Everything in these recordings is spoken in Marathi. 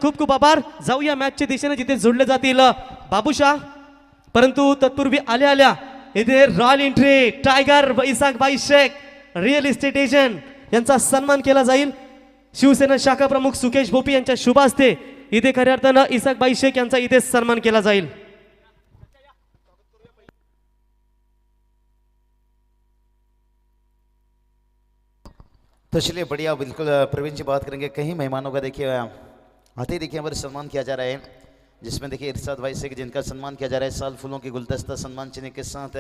खूप खूप आभार. जाऊया मॅचच्या दिशेने जिथे जोडले जातील बाबूशाह, परंतु तत्पूर्वी आल्या आल्या इथे रॉयल एंट्री टायगर व इसाक भाई शेख रिअल इस्टेट एजंट यांचा सन्मान केला जाईल. शिवसेना शाखा प्रमुख सुकेश भोपी यांच्या शुभ हस्ते इथे खऱ्या अर्थानं इसाक भाई शेख यांचा इथे सन्मान केला जाईल. तो चलिए बढ़िया, बिल्कुल प्रवीण जी बात करेंगे. कहीं मेहमानों का देखिए आते ही देखिए हमारे सम्मान किया जा रहा है, जिसमें देखिए इरशाद भाई से जिनका सम्मान किया जा रहा है साल फूलों की गुलदस्ता सम्मान चिन्ह के साथ.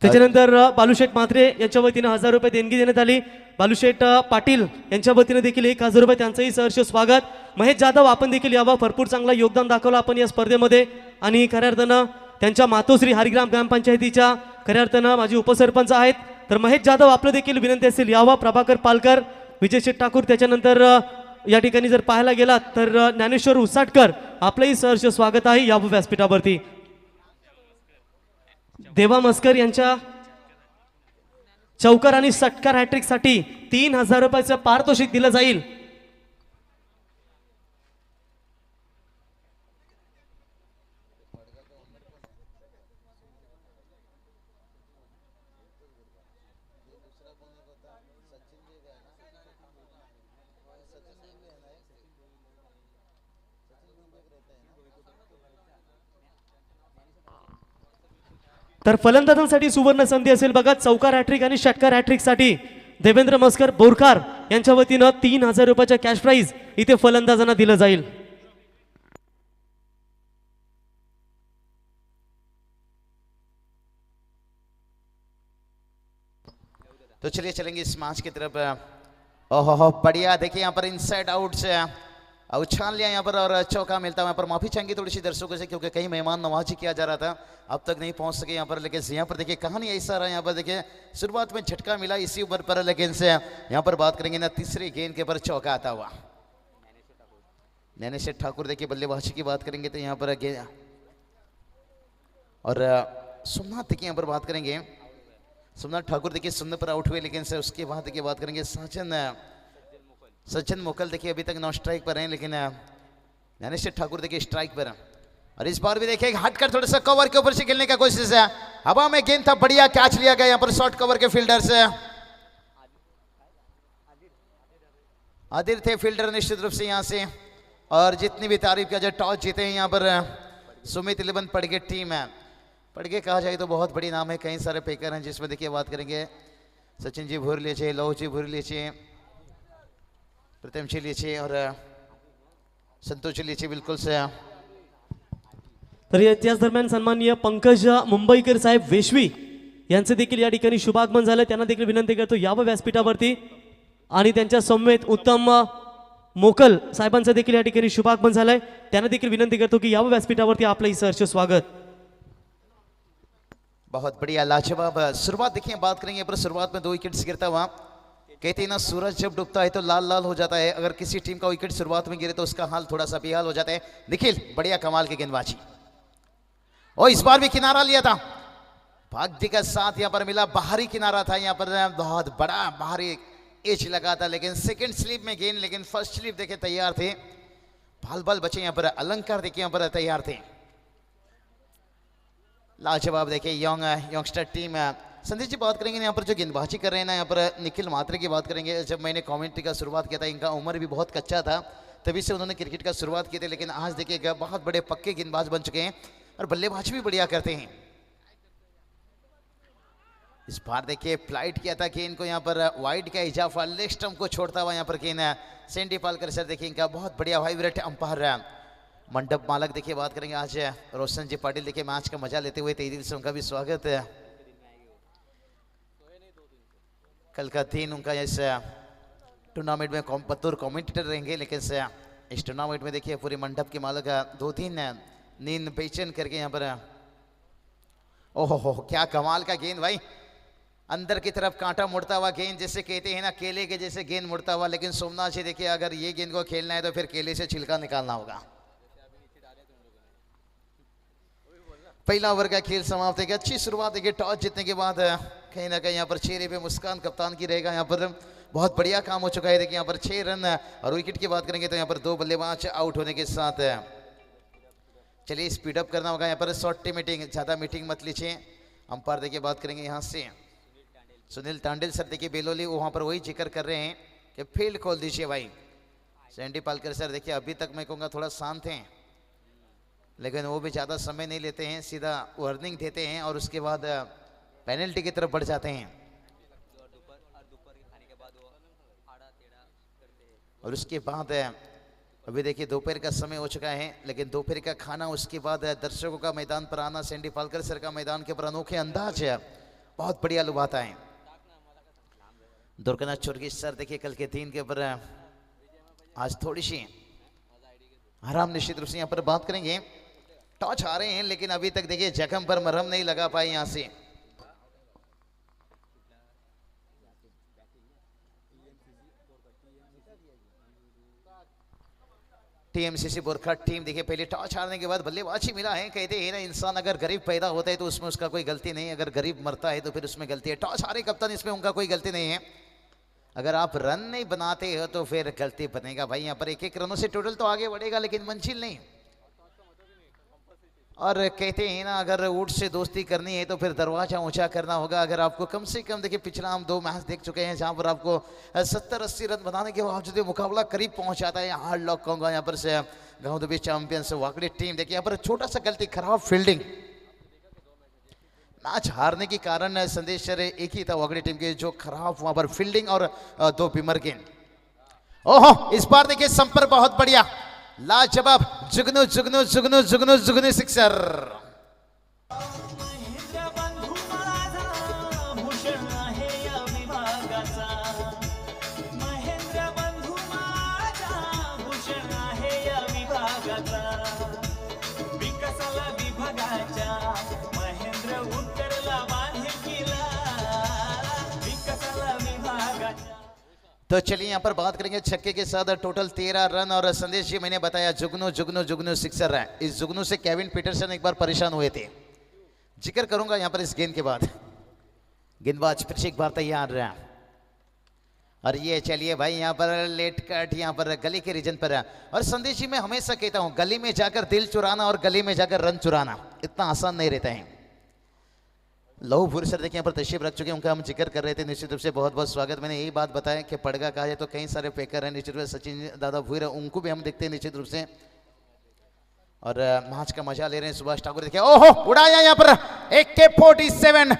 त्याच्यानंतर बालूशेठ म्हात्रे यांच्या वतीने 1000 रुपये देणगी देण्यात आली. बालूशेठ पाटील यांच्या वतीने देखील 1000 रुपये त्यांचंही सहर्ष स्वागत. महेश जाधव आपण देखील यावं, भरपूर चांगला योगदान दाखवलं आपण या स्पर्धेमध्ये. आणि खऱ्या अर्थानं त्यांच्या मातोश्री हरिग्राम ग्रामपंचायतीच्या खऱ्या अर्थानं माझी उपसरपंच आहेत, तर महेश जाधव आपलं देखील विनंती असेल यावं. प्रभाकर पालकर, विजय शेठ ठाकूर, त्याच्यानंतर या ठिकाणी जर पाहायला गेलात तर ज्ञानेश्वर उसाटकर आपलंही सहर्ष स्वागत आहे यावं व्यासपीठावरती. देवा मस्कर यांच्या चौकार आणि षटकार हॅट्रिक साठी 3000 रुपयाचं पारितोषिक दिलं जाईल. तर फलंदाजांसाठी सुवर्ण संधी असेल बघा. चौकार हॅट्रिक आणि षटकार हॅट्रिक साठी देवेंद्र मस्कर बोरकार यांच्या वतीनं 3000 रुपयाच्या कॅश प्राइज इथे फलंदाजांना दिलं जाईल. तो चलिए चलेंगे इस मैच की तरफ. ओहो बढ़िया, देखिए यहाँ पर इनसाइड आउट से उछाल लिया यहाँ पर और चौका मिलता है. यहाँ पर माफी चाहेंगे थोड़ी सी दर्शकों से, क्योंकि कहीं मेहमान नवाजी किया जा रहा था, अब तक नहीं पहुंच सके यहाँ पर. लेकिन यहाँ पर देखिए कहानी ऐसा रहा, यहाँ पर देखिए शुरुआत में झटका मिला इसी ऊपर पर, लेकिन से यहाँ पर बात करेंगे ना तीसरी गेंद के पर चौका आता हुआ. ज्ञानेश्वर ठाकुर देखिए बल्लेबाजी की बात करेंगे तो यहाँ पर गेंद, और सोमनाथ देखिए यहाँ पर बात करेंगे. सोमनाथ ठाकुर देखिए सुनने पर आउट हुए, लेकिन से उसके बाद देखिए बात करेंगे सचिन मोकल देखिए अभी तक नौ स्ट्राइक पर हैं, लेकिन ज्ञानेश्वर ठाकुर देखिए स्ट्राइक पर. और इस बार भी देखिए हटकर थोड़ा सा कवर के ऊपर से खेलने का कोशिश है. हवा में गेंद था, बढ़िया कैच लिया गया यहाँ पर शॉर्ट कवर के फील्डर से. आदिर थे फील्डर निश्चित रूप से यहाँ से, और जितनी भी तारीफ किया जाए टॉस जीते हैं यहाँ पर सुमित 11 पड़गे टीम है. पड़गे कहा जाए तो बहुत बड़ी नाम है, कई सारे पेकर हैं, जिसमें देखिए बात करेंगे सचिन जी भूर लीजिए, लव जी भूर लीजिए, प्रतिम जी लीजिए और संतोष जी लीजिए. बिल्कुल से. तर त्याच दरम्यान सन्माननीय पंकज मुंबईकर साहेब वेशवी यांचे देखील या ठिकाणी शुभागमन झालं. त्यांना देखील विनंती करतो यावं व्यासपीठावरती. आणि त्यांच्या समवेत उत्तम मोकल साहेबांचं देखील या ठिकाणी शुभागमन झालंय. त्यांना देखील विनंती करतो की यावं व्यासपीठावरती. आपलंही सहर्ष स्वागत. बहुत बढ़िया, लाजवाब शुरुआत देखिए. बात करेंगे पर शुरुआत में 2 विकेट्स गिरता हुआ. कहते हैं ना सूरज जब डूबता है तो लाल लाल हो जाता है. अगर किसी टीम का विकेट शुरुआत में गिरे तो उसका हाल थोड़ा सा बेहाल हो जाता है. निखिल बढ़िया कमाल की गेंदबाजी, और इस बार भी किनारा लिया था, भाग्य का साथ यहाँ पर मिला. बाहरी किनारा था यहाँ पर, बहुत बड़ा बाहरी एज लगा था, लेकिन सेकंड स्लिप में गेंद, लेकिन फर्स्ट स्लिप देखे तैयार थे. भाल बाल बचे यहाँ पर, अलंकार देखिए यहाँ पर तैयार थे. लाजवाब देखिए यंगस्टर टीम. संदीप जी बात करेंगे यहाँ पर जो गेंदबाजी कर रहे हैं ना, यहाँ पर निखिल म्हात्रे की बात करेंगे. जब मैंने कमेंट्री का शुरुआत किया था, इनका उम्र भी बहुत कच्चा था, तभी से उन्होंने क्रिकेट का शुरुआत की थी, लेकिन आज देखिएगा बहुत बड़े पक्के गेंदबाज बन चुके हैं और बल्लेबाजी भी बढ़िया करते हैं. इस बार देखिए फ्लाइट किया था गेंद को, यहाँ पर वाइड का इजाफा, लेग स्टंप को छोड़ता हुआ यहाँ पर गेंद. सैंडी पालकर सर देखिए इनका बहुत बढ़िया वाइब्रेट अंपायर. मंडप मालक देखिए बात करेंगे आज रोशन जी पाटिल, देखिए मैच का मजा लेते हुए, तहे दिल से उनका भी स्वागत है. कल का दिन उनका इस टूर्नामेंट में बतौर कमेंटेटर रहेंगे, लेकिन इस टूर्नामेंट में देखिए पूरे मंडप के मालक 2-3 नींद बेचैन करके यहाँ पर. ओहो क्या कमाल का गेंद भाई, अंदर की तरफ कांटा मुड़ता हुआ गेंद, जैसे कहते हैं ना केले के जैसे गेंद मुड़ता हुआ. लेकिन सोमनाथ जी देखिए अगर ये गेंद को खेलना है तो फिर केले से छिलका निकालना होगा. पहला ओवर का खेल समाप्त है. अच्छी शुरुआत देखिए, टॉस जीतने के बाद कहीं ना कहीं यहाँ पर चेहरे पे मुस्कान कप्तान की रहेगा. यहाँ पर बहुत बढ़िया काम हो चुका है। देखिए यहाँ पर 6 रन और विकेट की बात करेंगे तो यहाँ पर 2 बल्लेबाज आउट होने के साथ चलिए स्पीड अप करना होगा। यहाँ पर शॉर्ट मीटिंग, ज़्यादा मीटिंग मत लीजिए। अंपायर देखिए बात करेंगे यहाँ से सुनील तांडेल सर। देखिए बेलोली वहाँ पर वही जिक्र कर रहे हैं कि फील्ड खोल दीजिए भाई। सैंडी पालकर सर देखिए अभी तक मैं कहूँगा थोड़ा शांत हैं, लेकिन वो भी ज़्यादा समय नहीं लेते हैं, सीधा वार्निंग देते हैं और उसके बाद पेनल्टी की तरफ बढ़ जाते हैं। और उसके बाद अभी देखिए दोपहर का समय हो चुका है, लेकिन दोपहर का खाना, उसके बाद दर्शकों का मैदान पर आना, सैंडी पालकर सर का मैदान के ऊपर अनोखे अंदाज है, बहुत बढ़िया लुभाता है। दुर्गनाथ चुर्गीस सर देखिए कल के दिन के ऊपर आज थोड़ी सी आराम निश्चित रूप से यहाँ पर बात करेंगे। टॉच आ रहे हैं लेकिन अभी तक देखिए जख्म पर मरहम नहीं लगा पाए यहाँ से। टीएमसीसी बोरखा टीम देखिए पहले टॉस हारने के बाद बल्लेबाजी मिला है। कहते हैं ना इंसान अगर गरीब पैदा होता है तो उसमें उसका कोई गलती नहीं है, अगर गरीब मरता है तो फिर उसमें गलती है। टॉस हारे कप्तान, इसमें उनका कोई गलती नहीं है। अगर आप रन नहीं बनाते हो तो फिर गलती बनेगा भाई। यहाँ पर 1-1 रनों से टोटल तो आगे बढ़ेगा लेकिन मंजिल नहीं। और कहते हैं ना अगर ऊँट से दोस्ती करनी है तो फिर दरवाजा ऊंचा करना होगा। अगर आपको कम से कम देखिए पिछला हम 2 मैच देख चुके हैं जहां पर आपको 70-80 रन बनाने के बावजूद मुकाबला करीब पहुंच जाता है। हार्ड लॉक कहूंगा यहाँ पर से गांव दुबी चैंपियंस वाकड़ी टीम देखिए यहाँ पर छोटा सा गलती, खराब फील्डिंग, मैच हारने के कारण संदेश एक ही था वाकड़ी टीम के, जो खराब वहां पर फील्डिंग और 2 बिमर गेंद। ओहो इस बार देखिए संपर्क बहुत बढ़िया, लाजवाब, जुगनू जुगनू जुगनू जुगनू जुगनू सिक्सर। तो चलिए यहाँ पर बात करेंगे छक्के के साथ टोटल 13 रन। और संदेश जी मैंने बताया जुगनू जुगनू जुगनू सिक्सर है। इस जुगनू से केविन पीटरसन एक बार परेशान हुए थे, जिक्र करूंगा यहाँ पर इस गेंद के बाद। गेंदबाज फिर से एक बार तैयार रहा और ये चलिए भाई यहाँ पर लेट कट यहाँ पर गली के रीजन पर है। और संदेश जी मैं हमेशा कहता हूँ गली में जाकर दिल चुराना और गली में जाकर रन चुराना इतना आसान नहीं रहता है। लहू सर देखिए यहाँ पर तशरीफ रख चुके हैं, उनका हम जिक्र कर रहे थे, निश्चित रूप से बहुत बहुत स्वागत। मैंने यही बात बताया कि पड़गा कहा जाए तो कई सारे फेकर हैं, निश्चित रूप से सचिन दादा भूर उनको भी हम देखते हैं निश्चित रूप से। और मैच का मजा ले रहे हैं सुभाष ठाकुर। देखिए ओहो उड़ाया यहाँ पर AK-47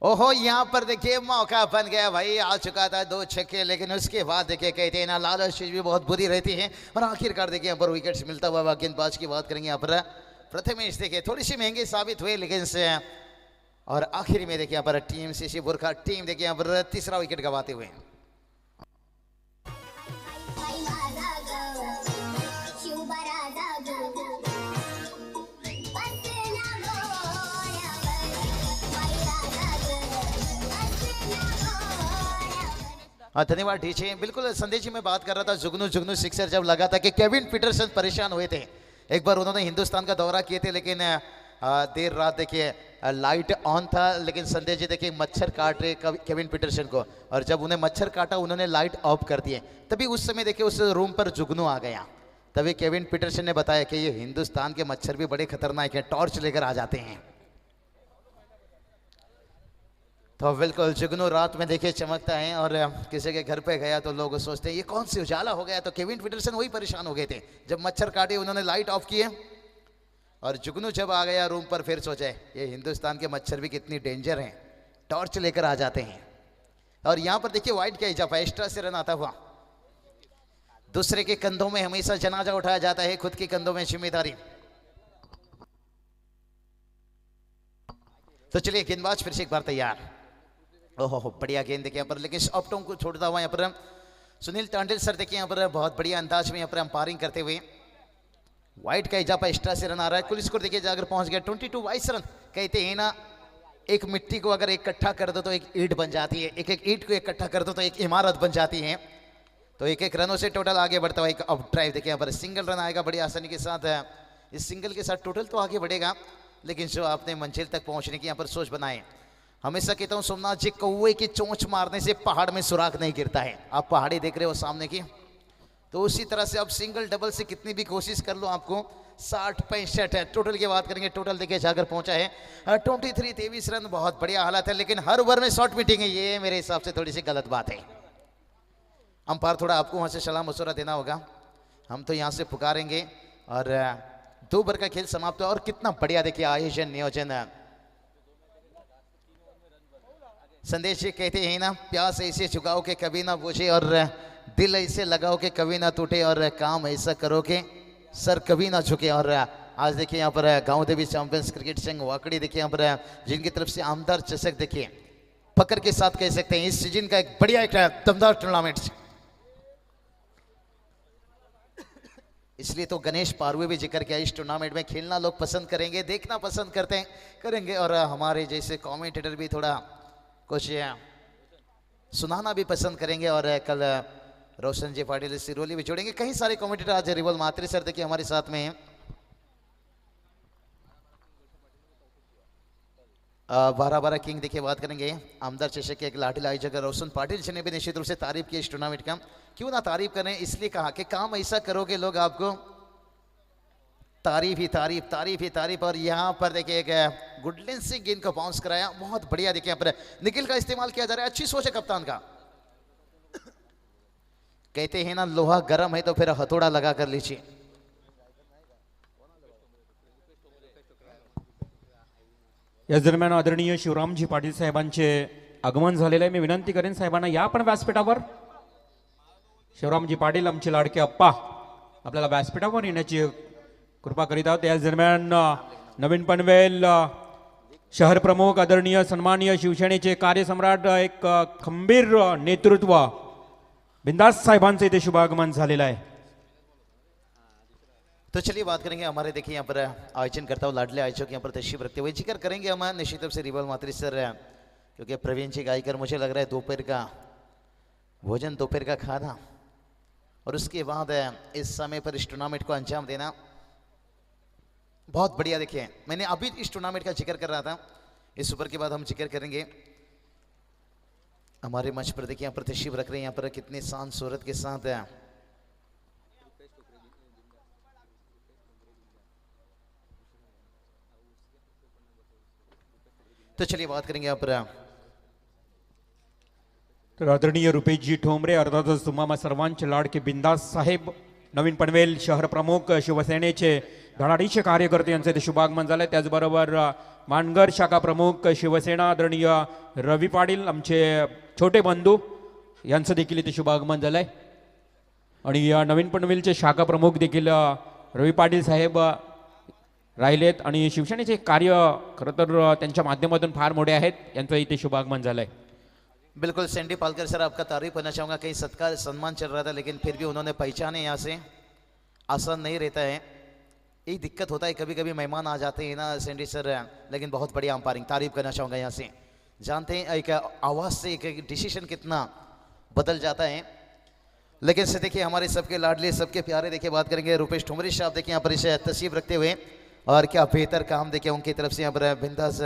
ओहो यहाँ पर देखिए मौका बन गया भाई, आ चुका था 2 छक्के, लेकिन उसके बाद देखिए कहते हैं ना लालच चीज भी बहुत बुरी रहती है। और आखिरकार देखिए यहाँ पर विकेट्स मिलता हुआ गेंदबाज की बात करेंगे यहाँ पर प्रथमेश देखिए थोड़ी सी महंगी साबित हुई, लेकिन से और आखिर में देखिए यहाँ पर टीएमसीसी बुरखा टीम देखिए यहाँ पर तीसरा विकेट गंवाते हुए। हाँ धन्यवाद डीजे। बिल्कुल संदेश जी मैं बात कर रहा था जुगनू जुगनू सिक्सर जब लगा था कि केविन पीटरसन परेशान हुए थे। एक बार उन्होंने हिंदुस्तान का दौरा किए थे, लेकिन देर रात देखिए लाइट ऑन था, लेकिन संदेश जी देखिए मच्छर काट रहे केविन पीटरसन को, और जब उन्हें मच्छर काटा उन्होंने लाइट ऑफ कर दिए। तभी उस समय देखिए उस रूम पर जुगनू आ गया। तभी केविन पीटरसन ने बताया कि ये हिंदुस्तान के मच्छर भी बड़े खतरनाक हैं, टॉर्च लेकर आ जाते हैं। तो बिल्कुल जुगनू रात में देखिए चमकता है, और किसी के घर पे गया तो लोग सोचते हैं ये कौन सी उजाला हो गया। तो केविन पीटरसन वही परेशान हो गए थे, जब मच्छर काटे उन्होंने लाइट ऑफ किए, और जुगनू जब आ गया रूम पर फिर सोचे ये हिंदुस्तान के मच्छर भी कितनी डेंजर हैं, टॉर्च लेकर आ जाते हैं। और यहाँ पर देखिए वाइट का इजाफा एक्स्ट्रा से रन आता हुआ। दूसरे के कंधों में हमेशा जनाजा उठाया जाता है, खुद के कंधों में जिम्मेदारी। तो चलिए गेंदबाज फिर से एक बार तैयार। ओहो बढ़िया गेंद देखिए यहाँ पर, लेकिन ऑप्टों को छोड़ता हुआ यहाँ पर सुनील तांडेल सर देखिए यहाँ पर बहुत बढ़िया अंदाज में यहाँ पर अंपायरिंग करते हुए। वाइट का इजाफा एक्स्ट्रा से रन आ रहा है। कुल स्कोर देखिए जाकर पहुंच गया 22 22 रन। कहते हैं ना, एक मिट्टी को अगर इकट्ठा कर दो तो एक ईंट बन जाती है, एक एक ईंट को इकट्ठा कर दो तो एक इमारत बन जाती है। तो एक एक रनों से टोटल आगे बढ़ता हुआ एक अब ड्राइव देखिए यहाँ पर सिंगल रन आएगा बड़ी आसानी के साथ। इस सिंगल के साथ टोटल तो आगे बढ़ेगा, लेकिन जो आपने मंजिल तक पहुंचने की यहाँ पर सोच बनाए। हमेशा कहता हूँ सोमनाथ जी, कौवे की चोंच मारने से पहाड़ में सुराग नहीं गिरता है। आप पहाड़ी देख रहे हो सामने की, तो उसी तरह से आप सिंगल डबल से कितनी भी कोशिश कर लो, आपको 60 65 है टोटल की बात करेंगे। टोटल देखिए जाकर पहुंचा है 23 23 रन। बहुत बढ़िया हालत है, लेकिन हर ओवर में शॉर्ट मीटिंग है, ये मेरे हिसाब से थोड़ी सी गलत बात है। अंपायर थोड़ा आपको वहां से सलाह मशवरा देना होगा। हम तो यहां से पुकारेंगे और 2 ओवर का खेल समाप्त हुआ। और कितना बढ़िया देखिए आयोजन नियोजन। संदेश जी कहते हैं ना, प्यास ऐसे झुकाओ के कभी ना बुझे और दिल ऐसे लगाओ के कभी ना टूटे और काम ऐसा करो के सर कभी ना झुके। और आज देखिए यहाँ पर गांव देवी चैंपियंस क्रिकेट संघ वाकड़ी देखिए यहाँ पर जिनकी तरफ से आमदार चषक देखिए पकड़ के साथ कह सकते हैं इस सीजन का एक बढ़िया एक दमदार टूर्नामेंट। इसलिए तो गणेश पारुए भी जिक्र किया, इस टूर्नामेंट में खेलना लोग पसंद करेंगे, देखना पसंद करते हैं करेंगे। और हमारे जैसे कमेंटेटर भी थोड़ा कुछ सुनाना भी पसंद करेंगे। और कल रोशन जी पाटिल सिरोली भी जोड़ेंगे। कई सारे कमेंटेटर आज रिवल मात्री सर देखिए हमारे साथ में हैं। 12 किंग देखिए बात करेंगे। आमदार चषक के एक लाठी आयोजक रोशन पाटिल जी ने भी निश्चित रूप से तारीफ की इस टूर्नामेंट का। क्यों ना तारीफ करें, इसलिए कहा कि काम ऐसा करोगे लोग आपको तारीफ ही तारीफ, तारीफ ही तारीफ। और यहाँ पर देखिए एक गुडलिन से गेंद को बाउंस कराया, बहुत बढ़िया देखिए यहाँ पर निकिल का इस्तेमाल किया जा रहा है। अच्छी सोच है कप्तान का। कहते हैं ना, लोहा गर्म है तो फिर हथौड़ा लगा कर लीजिए। याच दरम्यान आदरणीय शिवरामजी पाटील साहेबांचे आगमन झालेले आहे। मी विनंती करेन साहेबांना या पण व्यासपीठावर। शिवरामजी पाटील आमचे लाडके अप्पा आपल्याला व्यासपीठावर येण्याची कृपा करीत आहोत। याच दरम्यान नवीन पनवेल शहर प्रमुख आदरणीय सन्माननीय शिवसेनेचे कार्यसम्राट एक खंबीर नेतृत्व बिंदास साहेबांचे इथे शुभागमन झालेलं आहे। तो चलिए बात करेंगे हमारे देखिए यहाँ पर आयोजन करता हूँ लाडले आयोजक यहाँ पर तशरीफ रखते हुए जिक्र करेंगे हम निश्चित रूप से रिवल मात्री सर, क्योंकि प्रवीण जी गायकर मुझे लग रहा है दोपहर का भोजन, दोपहर का खाना और उसके बाद इस समय पर इस टूर्नामेंट को अंजाम देना बहुत बढ़िया। देखिए मैंने अभी इस टूर्नामेंट का जिक्र कर रहा था, इस ऊपर के बाद हम जिक्र करेंगे। हमारे मंच पर देखिए यहाँ पर तशरीफ रख रहे हैं, यहाँ पर कितने शान सूरत के साथ है। तो चलिए बात करेंगे यहाँ पर तर आदरणीय रुपेशजी ठोंबरे अर्थातच तुम्हा सर्वांचे लाडके बिंदास साहेब नवीन पनवेल शहर प्रमुख शिवसेनेचे धडाडीचे कार्यकर्ते यांचे ते शुभागमन झाले। त्याचबरोबर मानगर शाखा प्रमुख शिवसेना आदरणीय रवी पाटील आमचे छोटे बंधू यांचं देखील इथे शुभागमन झालंय। आणि नवीन पनवेलचे शाखा प्रमुख देखील रवी पाटील साहेब राहिलेत आणि शिवसेनेचे कार्य खरं तर त्यांच्या माध्यमातून फार मोठे आहेत, यांचं इथे शुभागमन झालंय। बिल्कुल सैंडी पालकर सर आपका तारीफ करना चाहूँगा। कहीं सत्कार सम्मान चल रहा था लेकिन फिर भी उन्होंने पहचाने, यहाँ से आसान नहीं रहता है। यही दिक्कत होता है, कभी कभी मेहमान आ जाते हैं ना सैंडी सर, लेकिन बहुत बढ़िया अंपायरिंग तारीफ करना चाहूँगा। यहाँ से जानते हैं एक आवाज़ से एक डिसीजन कितना बदल जाता है। लेकिन से देखिए हमारे सबके लाडले सबके प्यारे देखिए बात करेंगे रुपेश ठुमरी साहब देखिए यहाँ पर इसे तस्वीर रखते हुए, और क्या बेहतर काम देखिए उनकी तरफ से यहाँ पर बिंदास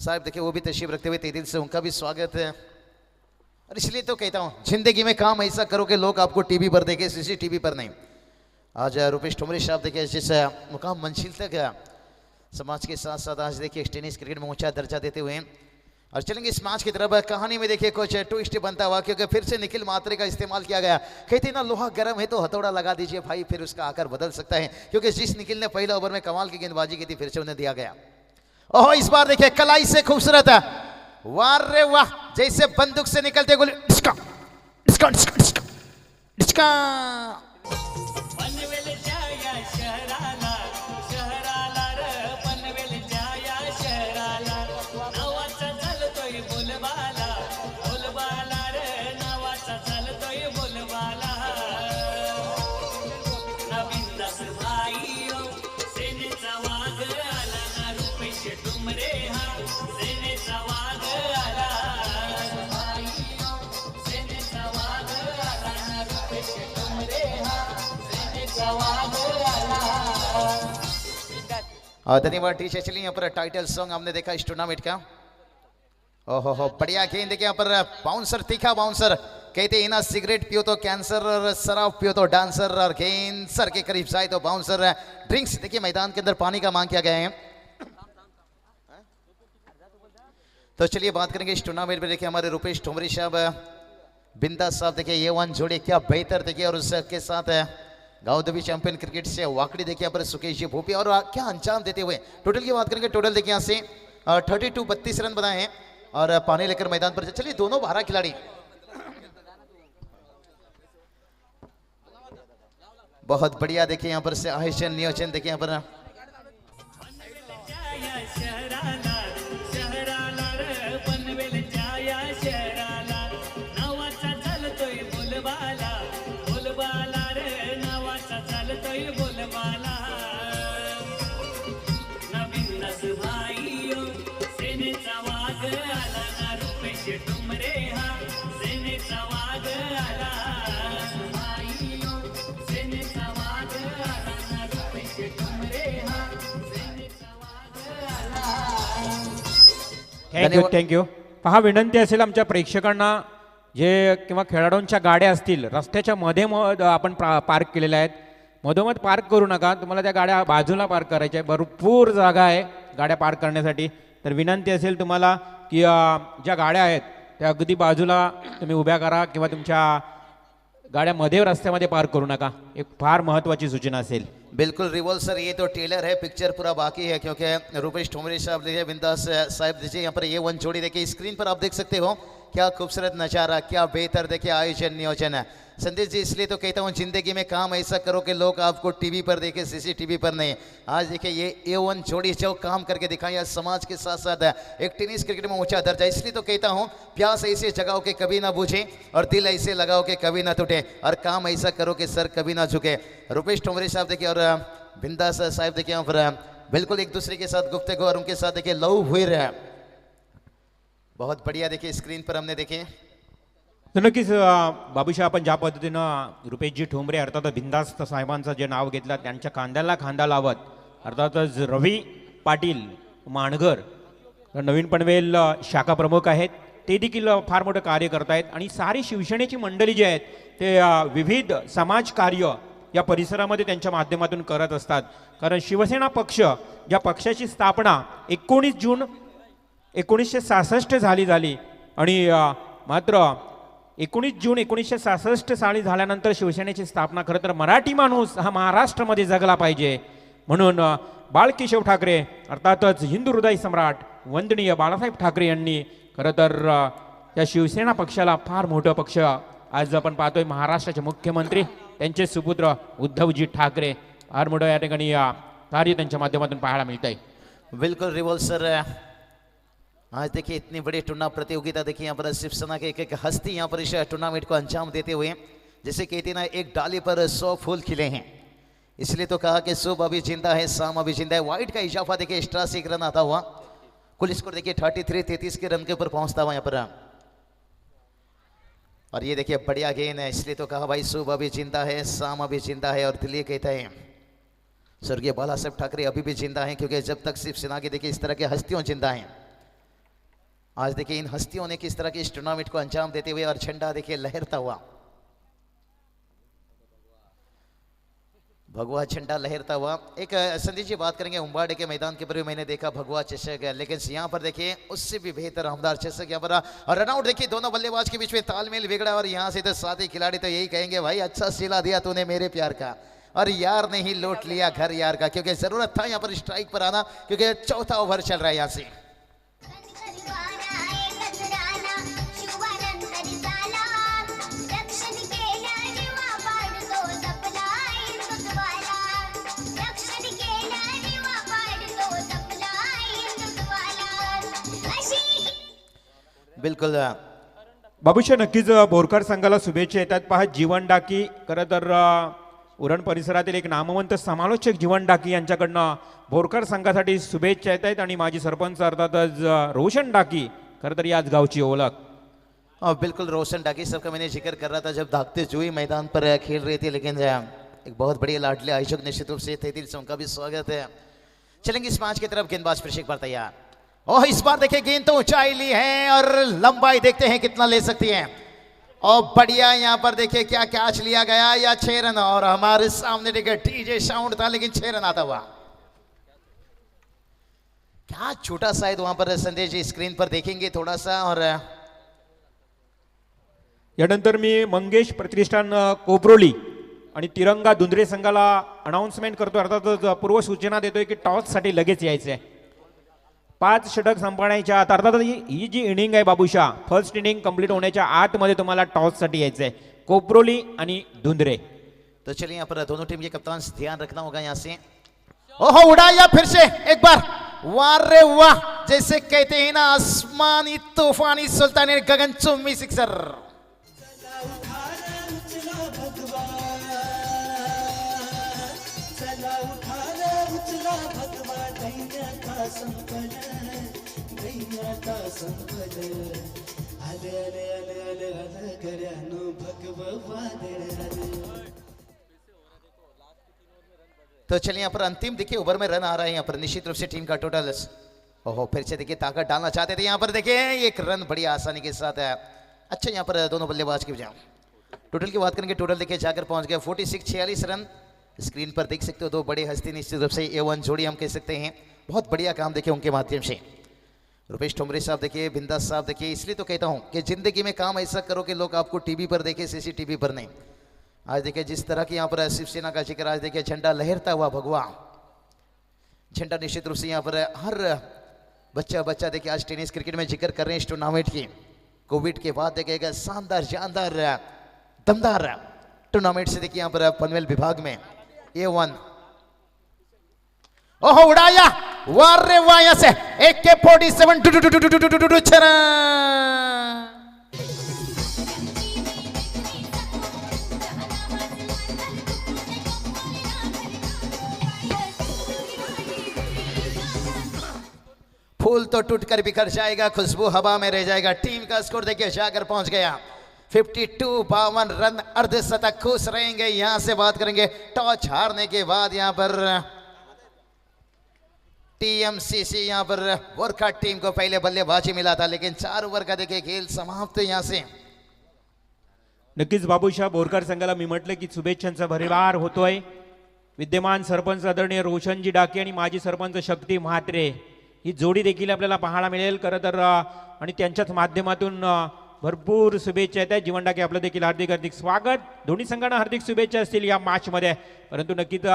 साहब देखिए वो भी तशरीफ रखते हुए, तहे दिल से उनका भी स्वागत है। और इसलिए तो कहता हूँ जिंदगी में काम ऐसा करो कि लोग आपको टीवी पर देखें, CCTV पर नहीं। आज रुपेश ठुमरी साहब देखिए जिस मुकाम मंजिल तक समाज के साथ साथ आज देखिए टेनिस क्रिकेट में ऊंचा दर्जा देते हुए। और चलेंगे इस मैच की तरफ। कहानी में देखिए कुछ ट्विस्ट बनता हुआ, क्योंकि फिर से निखिल मात्रे का इस्तेमाल किया गया। कहते ना लोहा गर्म है तो हथौड़ा लगा दीजिए भाई, फिर उसका आकार बदल सकता है, क्योंकि जिस निखिल ने पहला ओवर में कमाल की गेंदबाजी की थी फिर से उन्हें दिया गया। ओह इस बार देखिए कलाई से खूबसूरत है, वाह रे वाह, जैसे बंदूक से निकलते गोली। डिस्का डिस्का डिस्का डिस्का डिस्का। पनवेल जाया शहराला, शहराला रे पनवेल जाया शहराला, धन्यवाद टीचर। चलिए यहाँ पर टाइटल सॉन्ग हमने देखा इस टूर्नामेंट का। ओहो हो बढ़िया गेंद देखिए यहाँ पर बाउंसर, तीखा बाउंसर। कहते हैं ना सिगरेट पियो तो कैंसर और शराब पियो तो डांसर, और गेंद सर के करीब जाए तो बाउंसर। ड्रिंक्स देखिए मैदान के अंदर पानी का मांग किया गया है। तो चलिए बात करेंगे इस टूर्नामेंट में। देखिए हमारे रुपेश ठोमरे साहब, बिंदा साहब देखिए ये वन जोड़े क्या बेहतर देखिए, और उसके साथ गांव देवी चैंपियन क्रिकेट से वाकड़ी देखिए यहाँ पर सुकेश जी भोपी, और क्या अंजाम देते हुए। टोटल की बात करेंगे, टोटल देखिए यहाँ से 32 रन बनाए हैं और पानी लेकर मैदान पर। चलिए दोनों 12 खिलाड़ी बहुत बढ़िया देखिए यहाँ पर से आयोजन नियोजन देखिए यहाँ पर। थँक्यू। पहा, विनंती असेल आमच्या प्रेक्षकांना, जे किंवा खेळाडूंच्या गाड्या असतील रस्त्याच्या मध्ये आपण पार्क केलेल्या आहेत, मधोमध पार्क करू नका. तुम्हाला त्या गाड्या बाजूला पार्क करायच्या आहे. भरपूर जागा आहे गाड्या पार्क करण्यासाठी. तर विनंती असेल तुम्हाला की ज्या गाड्या आहेत त्या अगदी बाजूला तुम्ही उभ्या करा, किंवा तुमच्या गाड्या मध्ये रस्त्यामध्ये पार्क करू नका. एक फार महत्त्वाची सूचना असेल. बिल्कुल रिवॉल्व सर, ये तो टेलर है, पिक्चर पूरा बाकी है, क्योंकि रुपेश ठोमरे साहब देखिए, बिंदास साहब देखिए यहाँ पर ये वन जोड़ी देखिए स्क्रीन पर आप देख सकते हो। क्या खूबसूरत नज़ारा, क्या बेहतर देखिए आयोजन नियोजन है। संदेश जी, इसलिए तो कहता हूँ जिंदगी में काम ऐसा करो कि लोग आपको टीवी पर देखे, सीसीटीवी पर नहीं। आज देखिए ये A1 जोड़ी जो काम करके दिखाई, समाज के साथ साथ एक टेनिस क्रिकेट में ऊंचा दर्जा। इसलिए तो कहता हूँ प्यास ऐसे जगाओ कि कभी ना बुझे, और दिल ऐसे लगाओ कि कभी ना टूटे, और काम ऐसा करो कि सर कभी ना झुके। रुपेश ठोमरे साहब देखिए और बिंदास साहब देखिए यहाँ पर बिल्कुल एक दूसरे के साथ गुफ्तगू, और उनके साथ देखिए लव हुई रहा। बहुत बढ़िया देखिए स्क्रीन पर हमने देखे। तर नक्कीच बाबूशा, आपण ज्या पद्धतीनं रुपेशजी ठोंबरे अर्थात बिंदास्त साहेबांचं जे नाव घेतलं, त्यांच्या खांद्याला खांदा लावत अर्थातच रवी पाटील माणगर नवीन पनवेल शाखा प्रमुख आहेत, ते देखील फार मोठं कार्य करत आहेत. आणि सारी शिवसेनेची मंडळी जी आहेत ते विविध समाज कार्य या परिसरामध्ये त्यांच्या माध्यमातून करत असतात. कारण शिवसेना पक्ष, ज्या पक्षाची स्थापना 19 जून 1966 झाली आणि मात्र 19 जून 1966 साली झाल्यानंतर शिवसेनेची स्थापना खरं तर मराठी माणूस हा महाराष्ट्रामध्ये जगला पाहिजे म्हणून बाळकेशव ठाकरे अर्थातच हिंदू हृदय सम्राट वंदनीय बाळासाहेब ठाकरे यांनी खरं तर त्या शिवसेना पक्षाला फार मोठं पक्ष आज आपण पाहतोय. महाराष्ट्राचे मुख्यमंत्री त्यांचे सुपुत्र उद्धवजी ठाकरे फार मोठं या ठिकाणी कार्य त्यांच्या माध्यमातून पाहायला मिळतंय. बिल्कुल रिवॉल्व सर, आज देखिए इतनी बड़ी टूर्ना प्रतियोगिता देखिए यहाँ पर शिवसेना के एक हस्ती यहाँ पर इस टूर्नामेंट को अंजाम देते हुए, जैसे कहते ना एक डाली पर 100 फूल खिले हैं, इसलिए तो कहा कि सुबह अभी जिंदा है, शाम अभी जिंदा है। वाइट का इजाफा देखिए एक्स्ट्रा से 1 रन आता हुआ, कुल स्कोर देखिए 33 के रन के ऊपर पहुंचता हुआ यहाँ पर। और ये देखिए बढ़िया गेंद है, इसलिए तो कहा भाई सुबह अभी जिंदा है, शाम अभी जिंदा है, और दिल्ली कहता है स्वर्गीय बाला साहेब ठाकरे अभी भी जिंदा हैं, क्योंकि जब तक शिवसेना की देखिए इस तरह के हस्तियों जिंदा हैं। आज देखिए इन हस्तियों ने किस तरह के इस टूर्नामेंट को अंजाम देते हुए, और झंडा देखिए लहरता हुआ, भगवा झंडा लहरता हुआ। एक संदीप जी बात करेंगे उम्बाड़े के मैदान के ऊपर भी मैंने देखा भगवा चषक, लेकिन यहाँ पर देखिए उससे भी बेहतर हमदार चषक यहाँ पर। और रनआउट देखिए दोनों बल्लेबाज के बीच में तालमेल बिगड़ा, और यहाँ से तो साथी खिलाड़ी तो यही कहेंगे भाई अच्छा सिला दिया तूने मेरे प्यार का, और यार ने ही लौट लिया घर यार का, क्योंकि जरूरत था यहाँ पर स्ट्राइक पर आना, क्योंकि चौथा ओवर चल रहा है यहाँ से। बिल्कुल बाबूशा, नक्कीच बोरकर संघाला शुभेच्छा येतात. पहा, जीवन डाकी खरं तर उरण परिसरातील एक नामवंत समालोचक जीवन डाकी यांच्याकडनं बोरकर संघासाठी शुभेच्छा येत आहेत. आणि माजी सरपंच अर्थातच रोशन डाकी खरं तर याच गावची ओळख. बिल्कुल रोशन डाकी साहब का मैंने जिक्र कर रहा था जब धाकते जुई मैदान पर खेल रही थी, लेकिन एक बहुत बढ़िया लाडले आयोजक निश्चित रूप से तहे दिल से उनका भी स्वागत है। चलेंगे इस मैच की तरफ, गेंदबाज फिर से एक बार तैयार। और इस बार देखिए गेंद तो ऊंचाई ली है और लंबाई देखते हैं कितना ले सकती है। और बढ़िया यहाँ पर देखिए क्या कैच लिया गया या 6 रन। और हमारे सामने देखिए डीजे साउंड था लेकिन 6 रन आता हुआ। क्या छोटा शायद वहां पर संदेश जी स्क्रीन पर देखेंगे थोड़ा सा। और यानंतर मी मंगेश प्रतिष्ठान कोपरोली आणि तिरंगा धुंद्रे संघाला अनाउन्समेंट करतो, अर्थातच पूर्व सूचना देतोय की टॉस साठी लगेच यायचंय। 5 षटक संपवण्याच्या आत, अर्थात ही जी इनिंग आहे बाबूशा, फर्स्ट इनिंग कंप्लीट होण्याच्या आतमध्ये तुम्हाला टॉस साठी यायचंय, कोपरोली आणि धुंद्रे। तो चलिए यहाँ पर दोनों टीम के कप्तान से ध्यान रखना होगा। यहाँ से ओहो उड़ाया फिर से एक बार, वाह रे वाह, जैसे कहते हैं ना आसमानी तूफानी सुल्तानी गगनचुंबी सिक्सर। तो चलिए यहाँ पर अंतिम देखिए ओवर में रन आ रहा है यहाँ पर निश्चित रूप से टीम का टोटल। ओहो फिर से देखिए ताकत डालना चाहते थे, यहाँ पर देखिए एक रन बड़ी आसानी के साथ है। अच्छा यहाँ पर दोनों बल्लेबाज की वजह। टोटल की बात करेंगे, टोटल देखिए जाकर पहुंच गया 46 रन। स्क्रीन पर देख सकते हो दो बड़े हस्ती निश्चित रूप से A1 जोड़ी हम कह सकते हैं। बहुत बढ़िया काम देखिए उनके माध्यम से। रुपेश ठोमरे साहब देखिए, बिंदास साहब देखिए। इसलिए तो कहता हूं कि जिंदगी में काम ऐसा करो कि लोग आपको टीवी पर देखे, CCTV पर नहीं। आज देखिए जिस तरह की यहाँ पर शिवसेना का जिक्र, आज देखिए झंडा लहरता हुआ भगवा झंडा निश्चित रूप से यहाँ पर हर बच्चा देखिए आज टेनिस क्रिकेट में जिक्र कर रहे हैं इस टूर्नामेंट की। कोविड के बाद देखिएगा शानदार जानदार दमदार टूर्नामेंट से देखिए यहाँ पर पनवेल विभाग में A1। ओहो उड़ाया, वाह रे वाह, यहाँ से AK-47 छरा। फूल तो टूटकर बिखर जाएगा, खुशबू हवा में रह जाएगा। टीम का स्कोर देखिए जाकर पहुंच गया 52 रन, अर्धशतक। खुश रहेंगे। यहां से बात करेंगे टॉस हारने के बाद यहां पर TMCC यहाँ पर वर्का टीम को पहले बल्लेबाजी मिला था लेकिन 4 ओव्हर का देखिए खेल समाप्त यहाँ से। नक्कीच बाबूशा, बोरकर संघाला मी म्हटलं की शुभेच्छांचा भरभराट होतोय। विद्यमान सरपंच आदरणीय रोशनजी डाके आणि माजी सरपंच शक्ती म्हात्रे ही जोडी देखील आपल्याला पाहायला मिळेल खरं तर, आणि त्यांच्याच माध्यमातून भरपूर शुभेच्छा आहेत। जीवन डाके आपलं देखील हार्दिक स्वागत। दोन्ही संघांना हार्दिक शुभेच्छा असतील या मॅच मध्ये, परंतु नक्कीच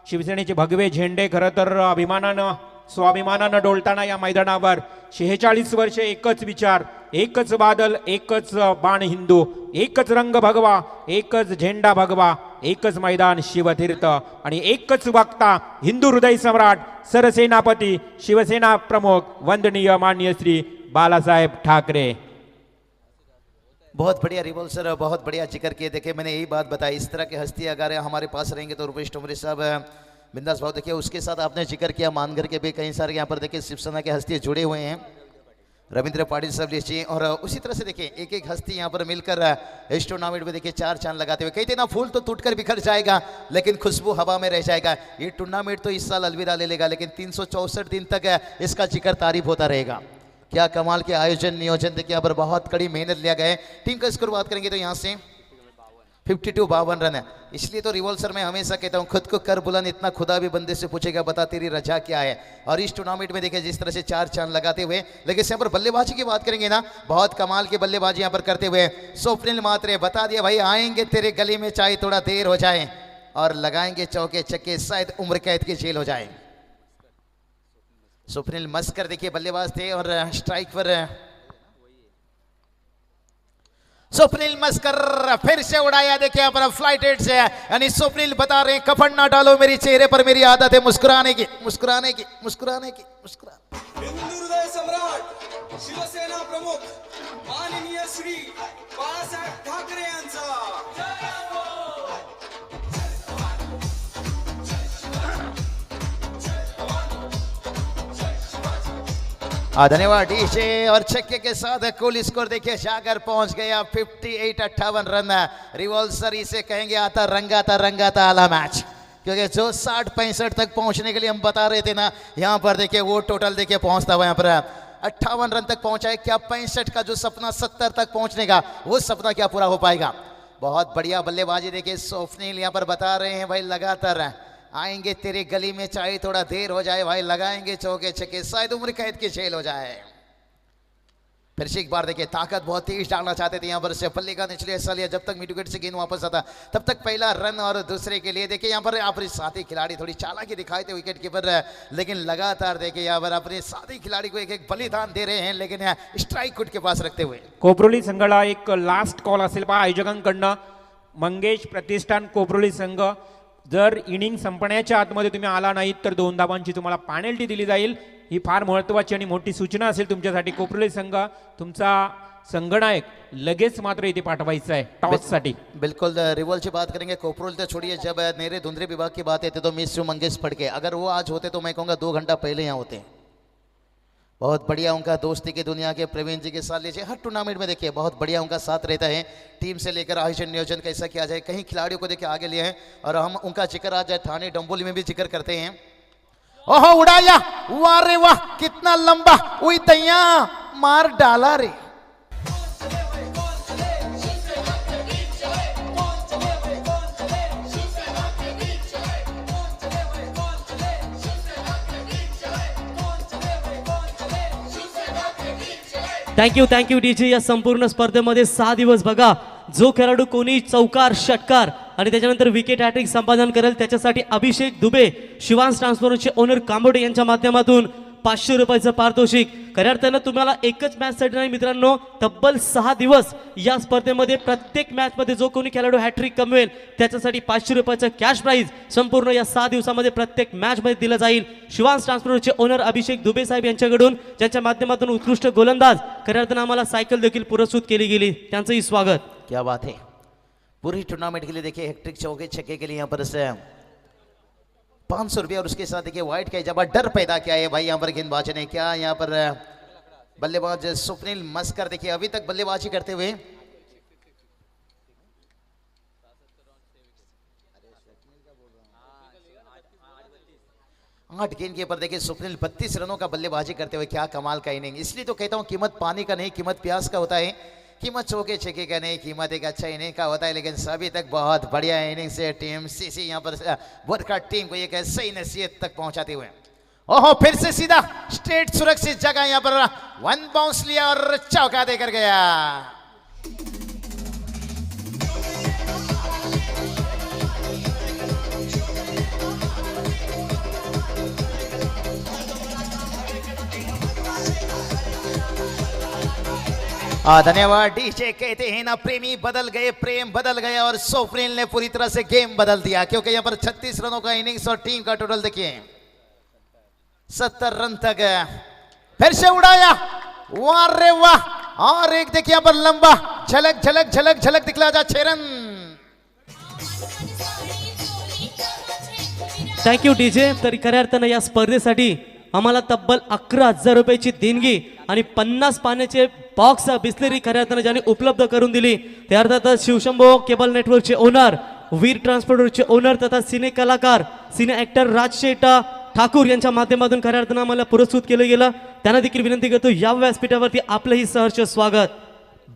शिवसेनेचे भगवे झेंडे खरं तर अभिमानानं स्वाभिमानानं डोलताना या मैदानावर 46 वर्षे एकच विचार, एकच बादल, एकच बाण हिंदू, एकच रंग भगवा, एकच झेंडा भगवा, एकच मैदान शिवतीर्थ आणि एकच वक्ता हिंदू हृदय सम्राट सरसेनापती शिवसेना प्रमुख वंदनीय माननीय श्री बालासाहेब ठाकरे। बहुत बढ़िया रिवॉल्व सर, बहुत बढ़िया जिक्र किए। देखिए मैंने यही बात बताई, इस तरह की हस्ती अगर हमारे पास रहेंगे तो रुपेश ठोमरे साहब, बिंदास भाव देखिए। उसके साथ आपने जिक्र किया मानगर के भी कई सारे यहाँ पर देखिए शिवसेना के हस्ती जुड़े हुए हैं, रविंद्र पाटिल साहब जी। और उसी तरह से देखिए एक एक हस्ती यहाँ पर मिलकर इस टूर्नामेंट में देखिए 4 चांद लगाते हुए। कहते ना फूल तो टूटकर बिखर जाएगा लेकिन खुशबू हवा में रह जाएगा। ये टूर्नामेंट तो इस साल अलविदा ले लेगा लेकिन 364 दिन तक इसका जिक्र तारीफ होता रहेगा। क्या कमाल के आयोजन नियोजन देखिए, यहाँ पर बहुत कड़ी मेहनत लिया गया है। टीम का स्कोर बात करेंगे तो यहाँ से 52 रन है। इसलिए तो रिवॉल्व सर मैं हमेशा कहता हूँ खुद को कर बुलंद, इतना खुदा भी बंदे से पूछेगा बता तेरी रजा क्या है। और इस टूर्नामेंट में देखिए जिस तरह से 4 चांद लगाते हुए, लेकिन यहाँ पर बल्लेबाजी की बात करेंगे ना, बहुत कमाल की बल्लेबाजी यहाँ पर करते हुए स्वप्निल म्हात्रे बता दिया भाई आएंगे तेरे गली में चाहे थोड़ा देर हो जाए और लगाएंगे चौके छक्के, शायद उम्र कैद की जेल हो जाए। स्वप्निल मस्कर देखिए बल्लेबाज थे और स्ट्राइक पर स्वप्निल मस्कर फिर से उड़ाया देखिए यहाँ पर फ्लाइट हेड से। यानी स्वप्निल बता रहे हैं कफन ना डालो मेरी चेहरे पर, मेरी आदत है मुस्कुराने की मुस्कुराने की मुस्कुराने की मुस्कुराने। हिंदू हृदय सम्राट शिवसेना प्रमुख माननीय श्री बाळासाहेब ठाकरे यांचा धन्यवाद डीजे। और छक्के के साथ कुल स्कोर देखिए जाकर पहुंच गया 58-58 रन। रिवॉल्व सर इसे कहेंगे आता रंगाता आला मैच, क्योंकि जो 60-65 तक पहुंचने के लिए हम बता रहे थे ना, यहाँ पर देखिए वो टोटल देखिए पहुंचता हुआ यहाँ पर 58 रन तक पहुंचा है। क्या 65 का जो सपना 70 तक पहुंचने का, वो सपना क्या पूरा हो पाएगा? बहुत बढ़िया बल्लेबाजी देखिए स्वप्निल यहाँ पर बता रहे हैं भाई लगातार आएंगे तेरे गली में, चाहे थोड़ा देर हो जाए भाई, लगाएंगे चौके छक्के, शायद उम्र कैद की जेल हो जाए। फिर से एक बार देखिए ताकत बहुत तेज डालना चाहते थे यहाँ पर से पल्ले का निचले हिस्सा लिया, जब तक मिड विकेट से गेंद वापस आता तब तक पहला रन। और दूसरे के लिए देखिए यहाँ पर अपने साथी खिलाड़ी थोड़ी चालाकी दिखाए थे विकेट कीपर, लेकिन लगातार देखिए यहाँ पर अपने साथी खिलाड़ी को एक एक बलिदान दे रहे हैं, लेकिन स्ट्राइक खुद के पास रखते हुए। कोपरोली संघाला एक लास्ट कॉल असेल पहा आयोजकांकडनं। मंगेश प्रतिष्ठान कोपरोली संघ, जर इनिंग संपण्याच्या आतमध्ये तुम्ही आला नाहीत तर 2 धावांची तुम्हाला पेनल्टी दिली जाईल। ही फार महत्त्वाची आणि मोठी सूचना असेल तुमच्यासाठी। कोपरोली संघ, तुमचा संघनायक लगेच मात्र इथे पाठवायचा आहे टॉस साठी। बिल्कुल रिवॉल्व की बात करेंगे, कोपरोल तो छोड़िए, जब नेरे धुंधरे विभाग की बात है तो मिस्टर मंगेश फड़के, अगर वो आज होते तो मैं कहूँगा 2 घंटा पहले यहाँ होते। बहुत बढ़िया उनका दोस्ती की दुनिया के प्रवीण जी के साथ लीजिए, हर टूर्नामेंट में देखिए बहुत बढ़िया उनका साथ रहता है। टीम से लेकर आयोजन नियोजन कैसा किया जाए, कहीं खिलाड़ियों को देखिए आगे लिए हैं, और हम उनका जिक्र आज थाने डंबोली में भी जिक्र करते हैं। ओहो उड़ाया, वाह रे वाह, कितना लंबा, उई तैया मार डाला रे। Thank you DJ. या संपूर्ण स्पर्धेमध्ये 6 दिवस बघा, जो खेळाडू कोणी चौकार षटकार आणि त्याच्यानंतर विकेट हॅट्रिक संपादन करेल त्याच्यासाठी अभिषेक दुबे, शिवांश ट्रान्सफॉर्मरचे ओनर कांबोडे यांच्या माध्यमातून 500 रुपयाचं पारितोषिक। खऱ्या अर्थानं तुम्हाला एकच मॅच साठी नाही मित्रांनो, तब्बल 6 दिवस या स्पर्धेमध्ये प्रत्येक मॅच मध्ये जो कोणी खेळाडू हॅट्रिक कमवेल त्याच्यासाठी 500 रुपयाचं कॅश प्राइज संपूर्ण या 6 दिवसामध्ये प्रत्येक मॅच मध्ये दिलं जाईल। शिवांश ट्रान्सफॉर्मरचे ओनर अभिषेक दुबे साहेब यांच्याकडून, ज्यांच्या माध्यमातून उत्कृष्ट गोलंदाज खऱ्या अर्थानं आम्हाला सायकल देखील पुरस्कृत केली गेली, त्यांचंही स्वागत। क्या बात है, पूरी टूर्नामेंट के लिए देखिए हैट्रिक चौके छक्के के लिए यहाँ पर से 500 रुपया, और उसके साथ देखिए वाइट का जब डर पैदा किया है भाई यहाँ पर गेंदबाज ने। क्या यहाँ पर बल्लेबाज स्वप्निल मस्कर देखिए अभी तक बल्लेबाजी करते हुए, आठ गेंद के पर देखिए स्वप्निल 32 रनों का बल्लेबाजी करते हुए, क्या कमाल का इनिंग। इसलिए तो कहता हूं कीमत पानी का नहीं, कीमत प्यास का होता है, कीमत चौके छक्के का नहीं, कीमत एक अच्छा इनिंग का होता है। लेकिन सभी तक बहुत बढ़िया इनिंग से टीम सीसी यहाँ पर वर्कआउट टीम को एक सही नसीहत तक पहुंचाते हुए, ओहो फिर से सीधा स्ट्रेट सुरक्षित जगह यहाँ पर 1 बाउंस लिया और चौका देकर गया। धन्यवाद डीजे। कहते हैं ना प्रेमी बदल गए, प्रेम बदल गया, और स्वप्निल ने पूरी तरह से गेम बदल दिया, क्योंकि यहाँ पर 36 रनों का इनिंग्स और टीम का टोटल देखिए 70 रन तक। फिर से उड़ाया, वाह रे वाह, और एक देखिए यहाँ पर लंबा झलक झलक झलक झलक दिखला जा 6 रन। Thank you DJ. तर खऱ्या अर्थानं या स्पर्धेसाठी आम्हाला तब्बल 11,000 रुपयाची देणगी आणि 50 पाण्याचे बॉक्स बिस्लरी खऱ्या अर्थानं ज्यांनी उपलब्ध करून दिली ते अर्थातच शिवशंभो केबल नेटवर्कचे ओनर, वीर ट्रान्सपोर्टरचे ओनर तथा सिने कलाकार, सिने ऍक्टर राजशेठ ठाकूर यांच्या माध्यमातून खऱ्या अर्थानं आम्हाला पुरस्कृत केलं गेलं। त्यांना देखील विनंती करतो या व्यासपीठावरती आपलंही सहर्ष स्वागत।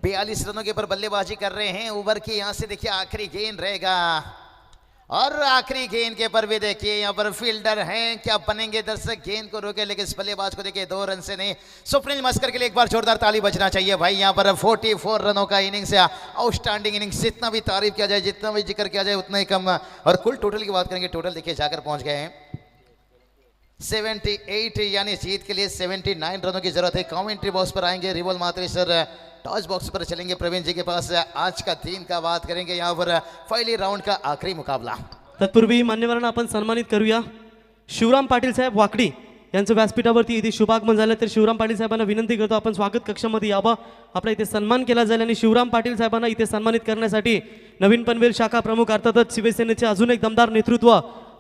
42 रनों के पर बल्लेबाजी कर रहे हैं, ओवर की यहाँ से देखिए आखिरी गेंद रहेगा, और आखिरी गेंद के पर भी देखिए यहाँ पर फील्डर हैं, क्या बनेंगे दर्शक, गेंद को रोके, लेकिन इस बल्लेबाज को देखिए 2 रन से नहीं। स्वप्निल मस्कर के लिए एक बार जोरदार ताली बजना चाहिए भाई। यहाँ पर 44 रनों का इनिंग्स, आउटस्टैंडिंग इनिंग्स, जितना भी तारीफ किया जाए, जितना भी जिक्र किया जाए उतना ही कम। और कुल टोटल की बात करेंगे, टोटल देखिए जाकर पहुंच गए हैं 78, यानी जीत के लिए 79 रनों की जरूरत है। कमेंट्री बॉक्स पर आएंगे रिवॉल्व मात्रे सर, टॉस बॉक्स पर चलेंगे प्रवीण जी के पास। आज का दिन का बात करेंगे, यहाँ पर पहले राउंड का आखिरी मुकाबला। तत्पूर्वी मान्यवरांना आपण सन्मानित करूया। शिवराम पाटील साहेब वाकडी यांचं व्यासपीठावरती इथे शुभागमन झालं, तर शिवराम पाटील साहेबांना विनंती करतो आपण स्वागत कक्षामध्ये यावं, आपला इथे सन्मान केला जाईल। आणि शिवराम पाटील साहेबांना इथे सन्मानित करण्यासाठी नवीन पनवेल शाखा प्रमुख अर्थातच शिवसेनेचे अजून एक दमदार नेतृत्व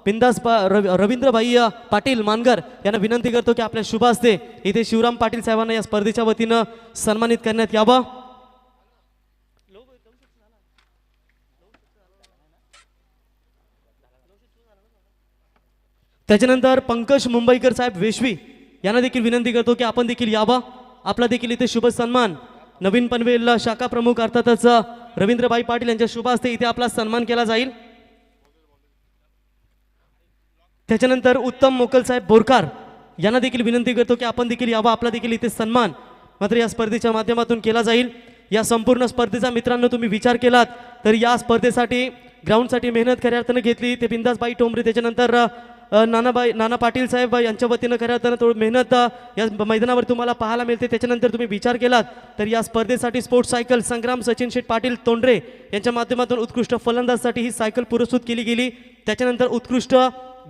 बिंदास रवींद्रभाई पाटील मानगर यांना विनंती करतो की आपल्या शुभ हस्ते इथे शिवराम पाटील साहेबांना या स्पर्धेच्या वतीनं सन्मानित करण्यात यावं. त्याच्यानंतर पंकज मुंबईकर साहेब वेशवी यांना देखील विनंती करतो की आपण देखील यावं. आपला देखील इथे शुभ सन्मान नवीन पनवेल शाखा प्रमुख अर्थातच रवींद्रभाई पाटील यांच्या शुभ हस्ते इथे आपला सन्मान केला जाईल. त्याच्यानंतर उत्तम मोकल साहेब बोरकार यांना देखील विनंती करतो की आपण देखील यावं. आपला देखील इथे सन्मान मात्र या स्पर्धेच्या माध्यमातून केला जाईल. या संपूर्ण स्पर्धेचा मित्रांनो तुम्ही विचार केलात तर या स्पर्धेसाठी ग्राउंडसाठी मेहनत खऱ्या अर्थानं घेतली ते बिंदासबाई टोंबरे. त्याच्यानंतर नाना पाटील साहेब यांच्या वतीनं खऱ्या अर्थानं थोडी मेहनत या मैदानावर तुम्हाला पाहायला मिळते. त्याच्यानंतर तुम्ही विचार केलात तर या स्पर्धेसाठी स्पोर्ट्स सायकल संग्राम सचिन शेठ पाटील तोंडरे यांच्या माध्यमातून उत्कृष्ट फलंदाजसाठी ही सायकल पुरस्कृत केली गेली. त्याच्यानंतर उत्कृष्ट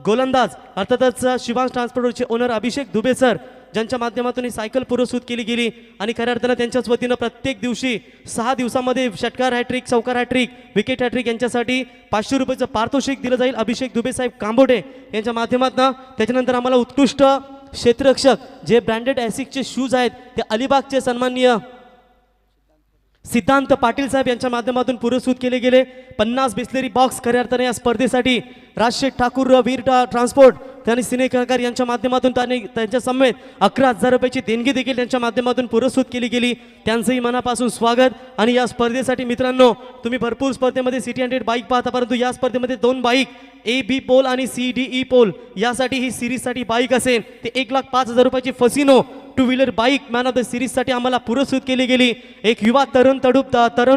गोलंदाज अर्थातच शिवांश ट्रान्सपोर्टचे ओनर अभिषेक दुबे सर ज्यांच्या माध्यमातून ही सायकल पुरस्कृत केली गेली आणि खऱ्या अर्थानं त्यांच्याच वतीनं प्रत्येक दिवशी 6 दिवसामध्ये षटकार हॅट्रिक चौकार हॅट्रिक विकेट हॅट्रिक यांच्यासाठी 500 रुपयाचं पारितोषिक दिलं जाईल अभिषेक दुबे साहेब कांबोडे यांच्या माध्यमातून. त्याच्यानंतर आम्हाला उत्कृष्ट क्षेत्ररक्षक जे ब्रँडेड ॲसिकचे शूज आहेत ते अलिबागचे सन्माननीय सिद्धांत पाटील साहेब यांच्या माध्यमातून पुरस्कृत केले गेले. 50 बिस्लेरी बॉक्स खऱ्या अर्थाने या स्पर्धेसाठी राजशेठ ठाकूर वीर ट्रान्सपोर्ट त्यांनी सिनेकरकार यांच्या माध्यमातून त्यांच्या समेत 11,000 रुपयाची देणगी देखील त्यांच्या माध्यमातून पुरस्कृत केली गेली. त्यांचंही मनापासून स्वागत. आणि या स्पर्धेसाठी मित्रांनो तुम्ही भरपूर स्पर्धेमध्ये सिटी 100 बाईक पाहता परंतु या स्पर्धेमध्ये 2 बाईक AB पोल आणि CDE पोल यासाठी ही सिरीजसाठी बाईक असेल ते 1,05,000 रुपयाची Fascino 2 wheeler bike man of the सिरीजसाठी आम्हाला पुरस्कृत केली गेली. एक युवा तरुण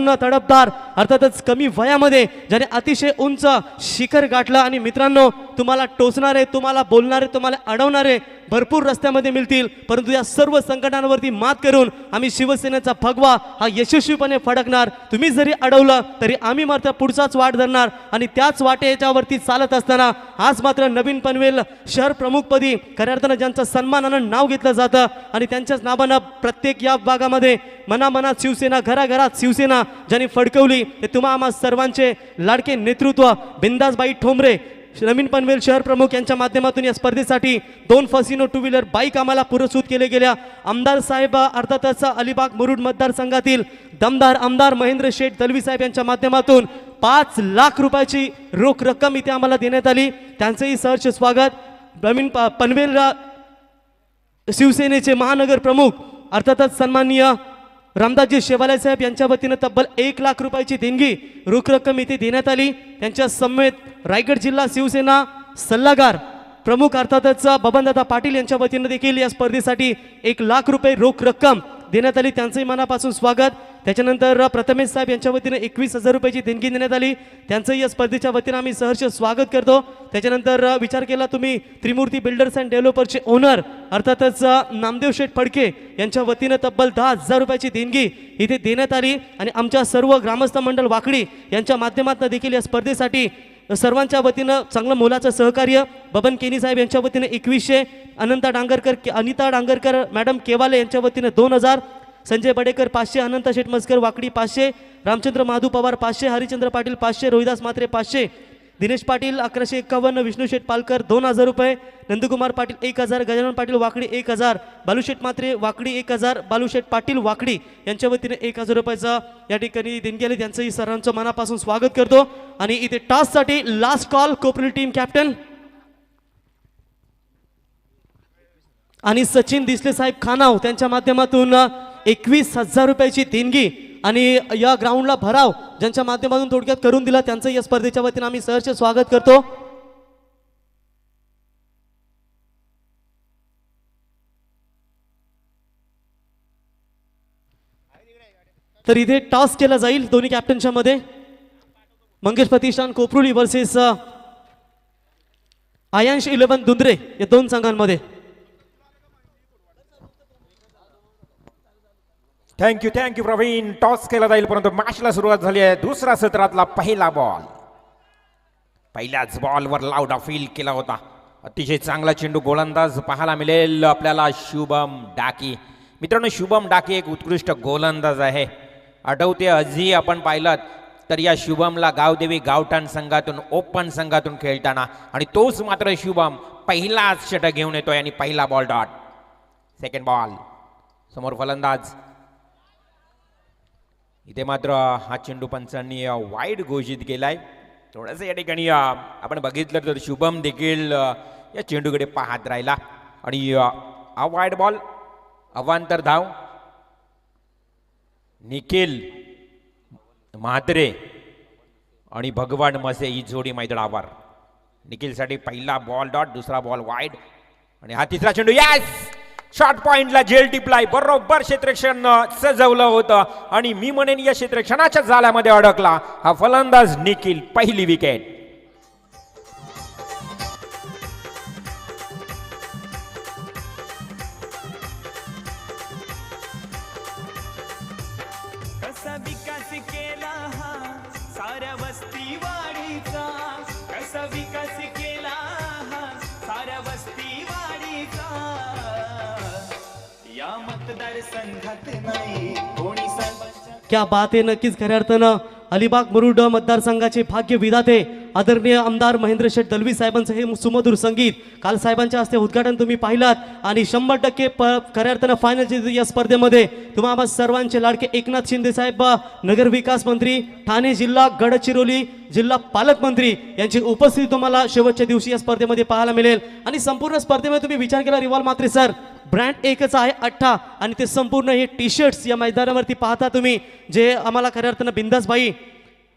तडफदार अर्थातच कमी वयामध्ये ज्याने अतिशय उंच शिखर गाठलं. आणि मित्रांनो तुम्हाला टोचणारे तुम्हाला बोलणारे तुम्हाला अडवणारे भरपूर रस्त्यामध्ये मिळतील परंतु या सर्व संकटांवरती मात करून आम्ही शिवसेनेचा भगवा हा यशस्वीपणे फडकणार. तुम्ही जरी अडवलं तरी आम्ही मात्र पुढचाच वाट धरणार आणि त्याच वाटेच्यावरती चालत असताना आज मात्र नवीन पनवेल शहर प्रमुखपदी खऱ्या अर्थानं ज्यांचं सन्मानानं नाव घेतलं जातं आणि त्यांच्याच नावानं प्रत्येक या भागामध्ये मनामनात शिवसेना घराघरात शिवसेना ज्यांनी फडकवली ते तुम्हा आम्हा सर्वांचे लाडके नेतृत्व बिंदासबाई ठोंबरे नवीन पनवेल शहर प्रमुख यांच्या माध्यमातून या स्पर्धेसाठी 2 फसिनो 2 व्हीलर बाईक आम्हाला पुरस्कृत केले गेल्या. आमदार साहेब अर्थातच अलिबाग मुरुड मतदारसंघातील दमदार आमदार महेंद्र शेठ दलवी साहेब यांच्या माध्यमातून 5 लाख रुपयाची रोख रक्कम इथे आम्हाला देण्यात आली. त्यांचंही सहर्ष स्वागत. नवीन पनवेल शिवसेनेचे महानगर प्रमुख अर्थातच सन्माननीय रामदासजी शेवाले साहेब यांच्या वतीनं तब्बल 1 लाख रुपयाची देणगी रोख रक्कम इथे देण्यात आली. त्यांच्या समेत रायगड जिल्हा शिवसेना सल्लागार प्रमुख अर्थातच बबनदादा पाटील यांच्या वतीनं देखील या स्पर्धेसाठी 1 लाख रुपये रोख रक्कम देण्यात आली. त्यांचंही मनापासून स्वागत. त्याच्यानंतर प्रथमेश साहेब यांच्या वतीनं 21,000 रुपयाची देणगी देण्यात आली. त्यांचंही या स्पर्धेच्या वतीनं आम्ही सहर्ष स्वागत करतो. त्याच्यानंतर विचार केला तुम्ही त्रिमूर्ती बिल्डर्स अँड डेव्हलपर्सचे ओनर अर्थातच नामदेव शेठ फडके यांच्या वतीनं तब्बल 10,000 रुपयाची देणगी इथे देण्यात आली. आणि आमच्या सर्व ग्रामस्थ मंडळ वाकडी यांच्या माध्यमातून देखील या स्पर्धेसाठी सर्वांच्या वतीनं चांगलं मोलाचं सहकार्य बबन केनी साहेब यांच्या वतीनं 2100 अनिता डांगरकर मॅडम केवाले यांच्या वतीनं 2,000 संजय बडेकर 500 अनंत शेठ मस्कर वाकडी 500 रामचंद्र माधू पवार 500 हरिचंद्र पाटील 500 रोहिदास म्हात्रे 500 दिनेश पाटील 1151 विष्णू शेठ पालकर 2,000 रुपये नंदकुमार पाटील 1,000 गजानन पाटील वाकडी 1,000 बालूशेठ म्हात्रे वाकडी 1,000 बालूशेठ पाटील वाकडी यांच्या वतीने 1,000 रुपयाचा या ठिकाणी देणगी आली. त्यांचंही सर्वांचं मनापासून स्वागत करतो. आणि इथे टॉससाठी लास्ट कॉल कोपरी टीम कॅप्टन आणि सचिन दिसले साहेब खानाव त्यांच्या माध्यमातून 21,000 रुपयाची देणगी आणि या ग्राउंडला भराव ज्यांच्या माध्यमातून थोडक्यात करून दिला त्यांचं या स्पर्धेच्या वतीने आम्ही सहर्ष स्वागत करतो. तर इथे टॉस केला जाईल दोन्ही कॅप्टनच्या मध्ये. मंगेश प्रतिष्ठान कोपरुली वर्सेस आयांश 11 दुंद्रे या 2 संघांमध्ये. थँक्यू प्रवीण. टॉस केला जाईल परंतु मॅचला सुरुवात झाली आहे. दुसरा सत्रातला पहिला बॉल पहिल्याच बॉलवर लावडा फील केला होता. अतिशय चांगला चेंडू गोलंदाज पाहायला मिळेल आपल्याला शुभम डाकी. मित्रांनो शुभम डाकी एक उत्कृष्ट गोलंदाज आहे. आठवते आजही आपण पाहिलं तर या शुभमला गावदेवी गावठाण संघातून ओपन संघातून खेळताना आणि तोच मात्र शुभम पहिलाच षटक घेऊन येतोय आणि पहिला बॉल डॉट. सेकंड बॉल समोर फलंदाज. इथे मात्र हा चेंडू पंचांनी वाईड घोषित केलाय. थोडंसं या ठिकाणी आपण बघितलं तर शुभम देखील या चेंडूकडे पाहत राहिला आणि हा वाईड बॉल. अवांतर धाव. निखिल म्हात्रे आणि भगवान मसे ही जोडी मैदानावर. निखिलसाठी पहिला बॉल डॉट, दुसरा बॉल वाईड आणि हा तिसरा चेंडू. यस, शॉर्ट पॉइंटला झेल टिपलाय. बरोबर क्षेत्ररक्षण सजवलं होतं आणि मी म्हणेन या क्षेत्ररक्षणाच्या जाळ्यामध्ये अडकला हा फलंदाज निखिल. पहिली विकेट. कसा विकास केला हा साऱ्या वस्ती वाडीचा, कसा विकास केला हा साऱ्या वस्ती वाडीचा. या मतदारसंघात नाही कोणी सरपंच. क्या बात आहे. नक्कीच खऱ्या अर्थानं अलिबाग मुरुड मतदारसंघाचे भाग्य विधाते आदरणीय आमदार महेंद्र शेठ दलवी साहेबांचं हे सुमधुर संगीत काल साहेबांच्या हस्ते उद्घाटन तुम्ही पाहिलात आणि 100% खऱ्या अर्थानं फायनलच्या या स्पर्धेमध्ये तुम्हा सर्वांचे लाडके एकनाथ शिंदे साहेब नगर विकास मंत्री, ठाणे जिल्हा गडचिरोली जिल्हा पालकमंत्री यांची उपस्थिती तुम्हाला शेवटच्या दिवशी या स्पर्धेमध्ये पाहायला मिळेल. आणि संपूर्ण स्पर्धेमध्ये तुम्ही विचार केला रिवॉल्व मात्रे सर, ब्रँड एकच आहे अठ्ठा आणि ते संपूर्ण हे टी शर्ट्स या मैदानावरती पाहता तुम्ही, जे आम्हाला खऱ्या अर्थानं बिंदासबाई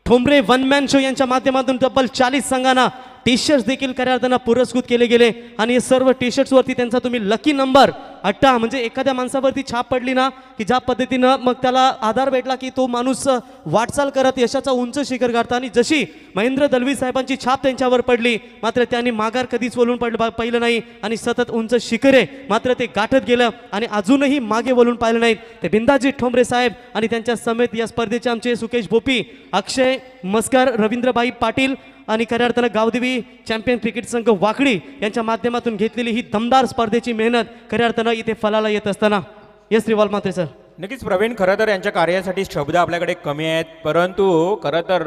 ठोंबरे वन मॅन शो यांच्या माध्यमातून तब्बल 40 संघांना टी शर्ट्स देखील खऱ्या अर्थानं पुरस्कृत केले गेले आणि हे सर्व टी शर्ट्सवरती त्यांचा तुम्ही लकी नंबर 18 म्हणजे एखाद्या माणसावरती छाप पडली ना की ज्या पद्धतीनं मग त्याला आधार भेटला की तो माणूस वाटचाल करत यशाचा उंच शिखर गाठता. आणि जशी महेंद्र दलवी साहेबांची छाप त्यांच्यावर पडली मात्र त्यांनी माघार कधीच वळून पाहिलं नाही आणि सतत उंच शिखरे मात्र ते गाठत गेलं आणि अजूनही मागे वळून पाहिलं नाहीत. ते बिंदाजी ठोंबरे साहेब आणि त्यांच्या समेत या स्पर्धेचे आमचे सुकेश भोपी, अक्षय मस्कर, रवींद्रभाई पाटील आणि खऱ्या अर्थानं गावदेवी चॅम्पियन क्रिकेट संघ वाकडी यांच्या माध्यमातून घेतलेली ही दमदार स्पर्धेची मेहनत खऱ्या अर्थानं इथे फलाला येत असताना. यस रिवॉल्व मात्रे सर. नक्कीच प्रवीण, खरं तर यांच्या कार्यासाठी शब्द आपल्याकडे कमी आहेत, परंतु खरं तर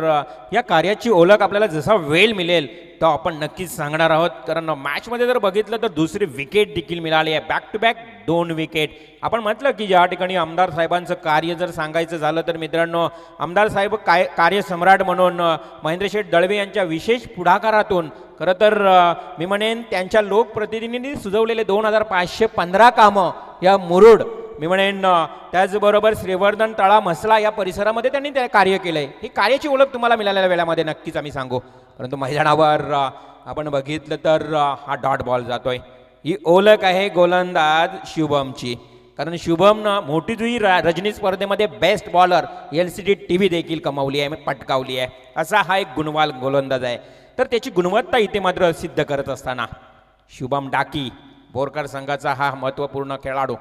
या कार्याची ओळख आपल्याला जसा वेळ मिळेल तो आपण नक्कीच सांगणार आहोत. कारण मॅचमध्ये जर बघितलं तर दुसरी विकेट देखील मिळाली आहे. Back to back 2 wicket. आपण म्हटलं की या ठिकाणी आमदार साहेबांचं कार्य जर सांगायचं झालं तर मित्रांनो, आमदार साहेब कार्यसम्राट म्हणून महेंद्र शेठ दळवे यांच्या विशेष पुढाकारातून खरं तर मी म्हणेन त्यांच्या लोकप्रतिनिधींनी सुचवलेले 2515 कामं या मुरुड, मी म्हणेन त्याचबरोबर श्रीवर्धन तळा म्हसला या परिसरामध्ये त्यांनी ते कार्य केलंय. ही कार्याची ओळख तुम्हाला मिळालेल्या वेळामध्ये नक्कीच आम्ही सांगू. परंतु मैदानावर आपण बघितलं तर हा डॉट बॉल जातोय. ही ओळख आहे गोलंदाज शुभमची, कारण शुभमनं मोठी जुई रजनी स्पर्धेमध्ये बेस्ट बॉलर LCD TV देखील कमावली आहे, पटकावली आहे. असा हा एक गुणवाल गोलंदाज आहे. तर त्याची गुणवत्ता इथे मात्र सिद्ध करत असताना शुभम डाकी बोरकर संघाचा हा महत्त्वपूर्ण खेळाडू.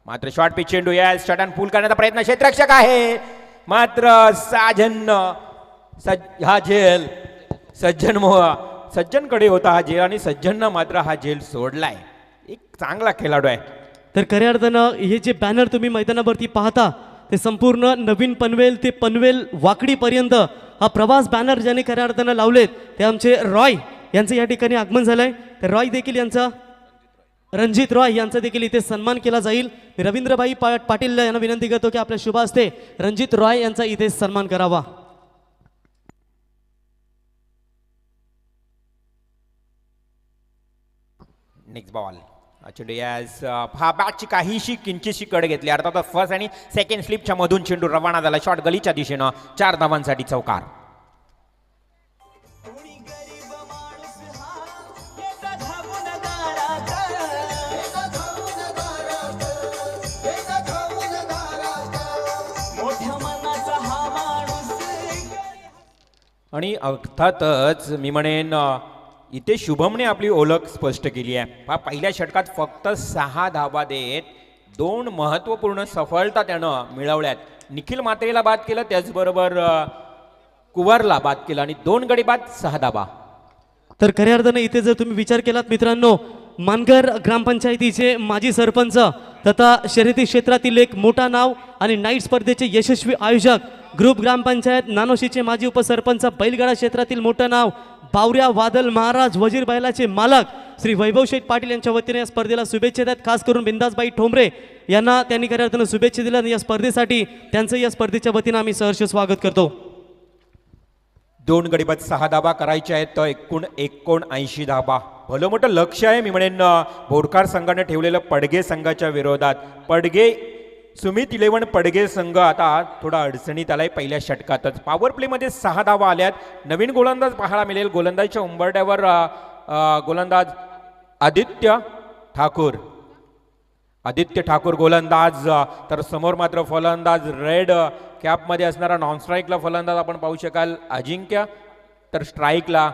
मात्र शॉर्ट पिच चेंडू या शॉट अँड पूल करण्याचा प्रयत्न क्षेत्ररक्षक आहे, मात्र हा झेल सज्जनकडे होता हा झेल आणि सज्जननं मात्र हा झेल सोडलाय. एक चांगला खेळाडू आहे. तर खऱ्या अर्थानं हे जे बॅनर तुम्ही मैदानावरती पाहता ते संपूर्ण नवीन पनवेल ते पनवेल वाकडीपर्यंत हा प्रवास बॅनर ज्यांनी खऱ्या अर्थानं लावलेत ते आमचे रॉय यांचं या ठिकाणी आगमन झालंय. तर रॉय देखील यांचा रणजित रॉय यांचा देखील इथे सन्मान केला जाईल. मी रवींद्रभाई पाटील यांना विनंती करतो की आपल्या शुभ हस्ते रणजित रॉय यांचा इथे सन्मान करावा. नेक्स्ट बॉल चेंडू यास हा बॅटची काहीशी किंचितशी कड घेतली. अर्थात फर्स्ट आणि सेकंड स्लिपच्या मधून चेंडू रवाना झाला शॉट गलीच्या दिशेनं. 4 धावांसाठी चौकार. आणि अर्थातच मी म्हणेन इथे शुभमने आपली ओळख स्पष्ट केली आहे. पहिल्या षटकात फक्त 6 धावा देत 2 महत्त्वपूर्ण सफलता त्यानं मिळवल्यात. निखिल मात्रेला बाद केलं, त्याचबरोबर कुवारला बाद केलं आणि 2 गडी बाद 6 धावा. तर खऱ्या अर्थानं इथे जर तुम्ही विचार केलात मित्रांनो, मानगर ग्रामपंचायतीचे माजी सरपंच तथा शर्यती क्षेत्रातील एक मोठा नाव आणि नाईट स्पर्धेचे यशस्वी आयोजक ग्रुप ग्रामपंचायत नानोशीचे माजी उपसरपंच, बैलगाडा क्षेत्रातील मोठं नाव बावऱ्या वादल महाराज वजीर बैलाचे मालक श्री वैभव शेठ पाटील यांच्या वतीने या स्पर्धेला शुभेच्छा देतात. खास करून बिंदासबाई ठोंबरे यांना त्यांनी खऱ्या अर्थानं शुभेच्छा दिल्या आणि या स्पर्धेसाठी त्यांचं या स्पर्धेच्या वतीनं आम्ही सहर्ष स्वागत करतो. 2 गडी बाद 6 धाबा करायचे आहेत तर एकूण 79 धाबा. भलं मोठं लक्ष आहे मी म्हणेन बोरकार संघाने ठेवलेलं पडगे संघाच्या विरोधात. पडगे सुमित 11 पडगे संघ आता थोडा अडचणीत आलाय पहिल्या षटकातच. पॉवर प्लेमध्ये 6 धावा आल्यात. नवीन गोलंदाज पाहायला मिळेल. गोलंदाजीच्या उंबरट्यावर गोलंदाज आदित्य ठाकूर गोलंदाज, तर समोर मात्र फलंदाज रेड कॅपमध्ये असणारा नॉन स्ट्राईकला फलंदाज आपण पाहू शकाल अजिंक्य, तर स्ट्राईकला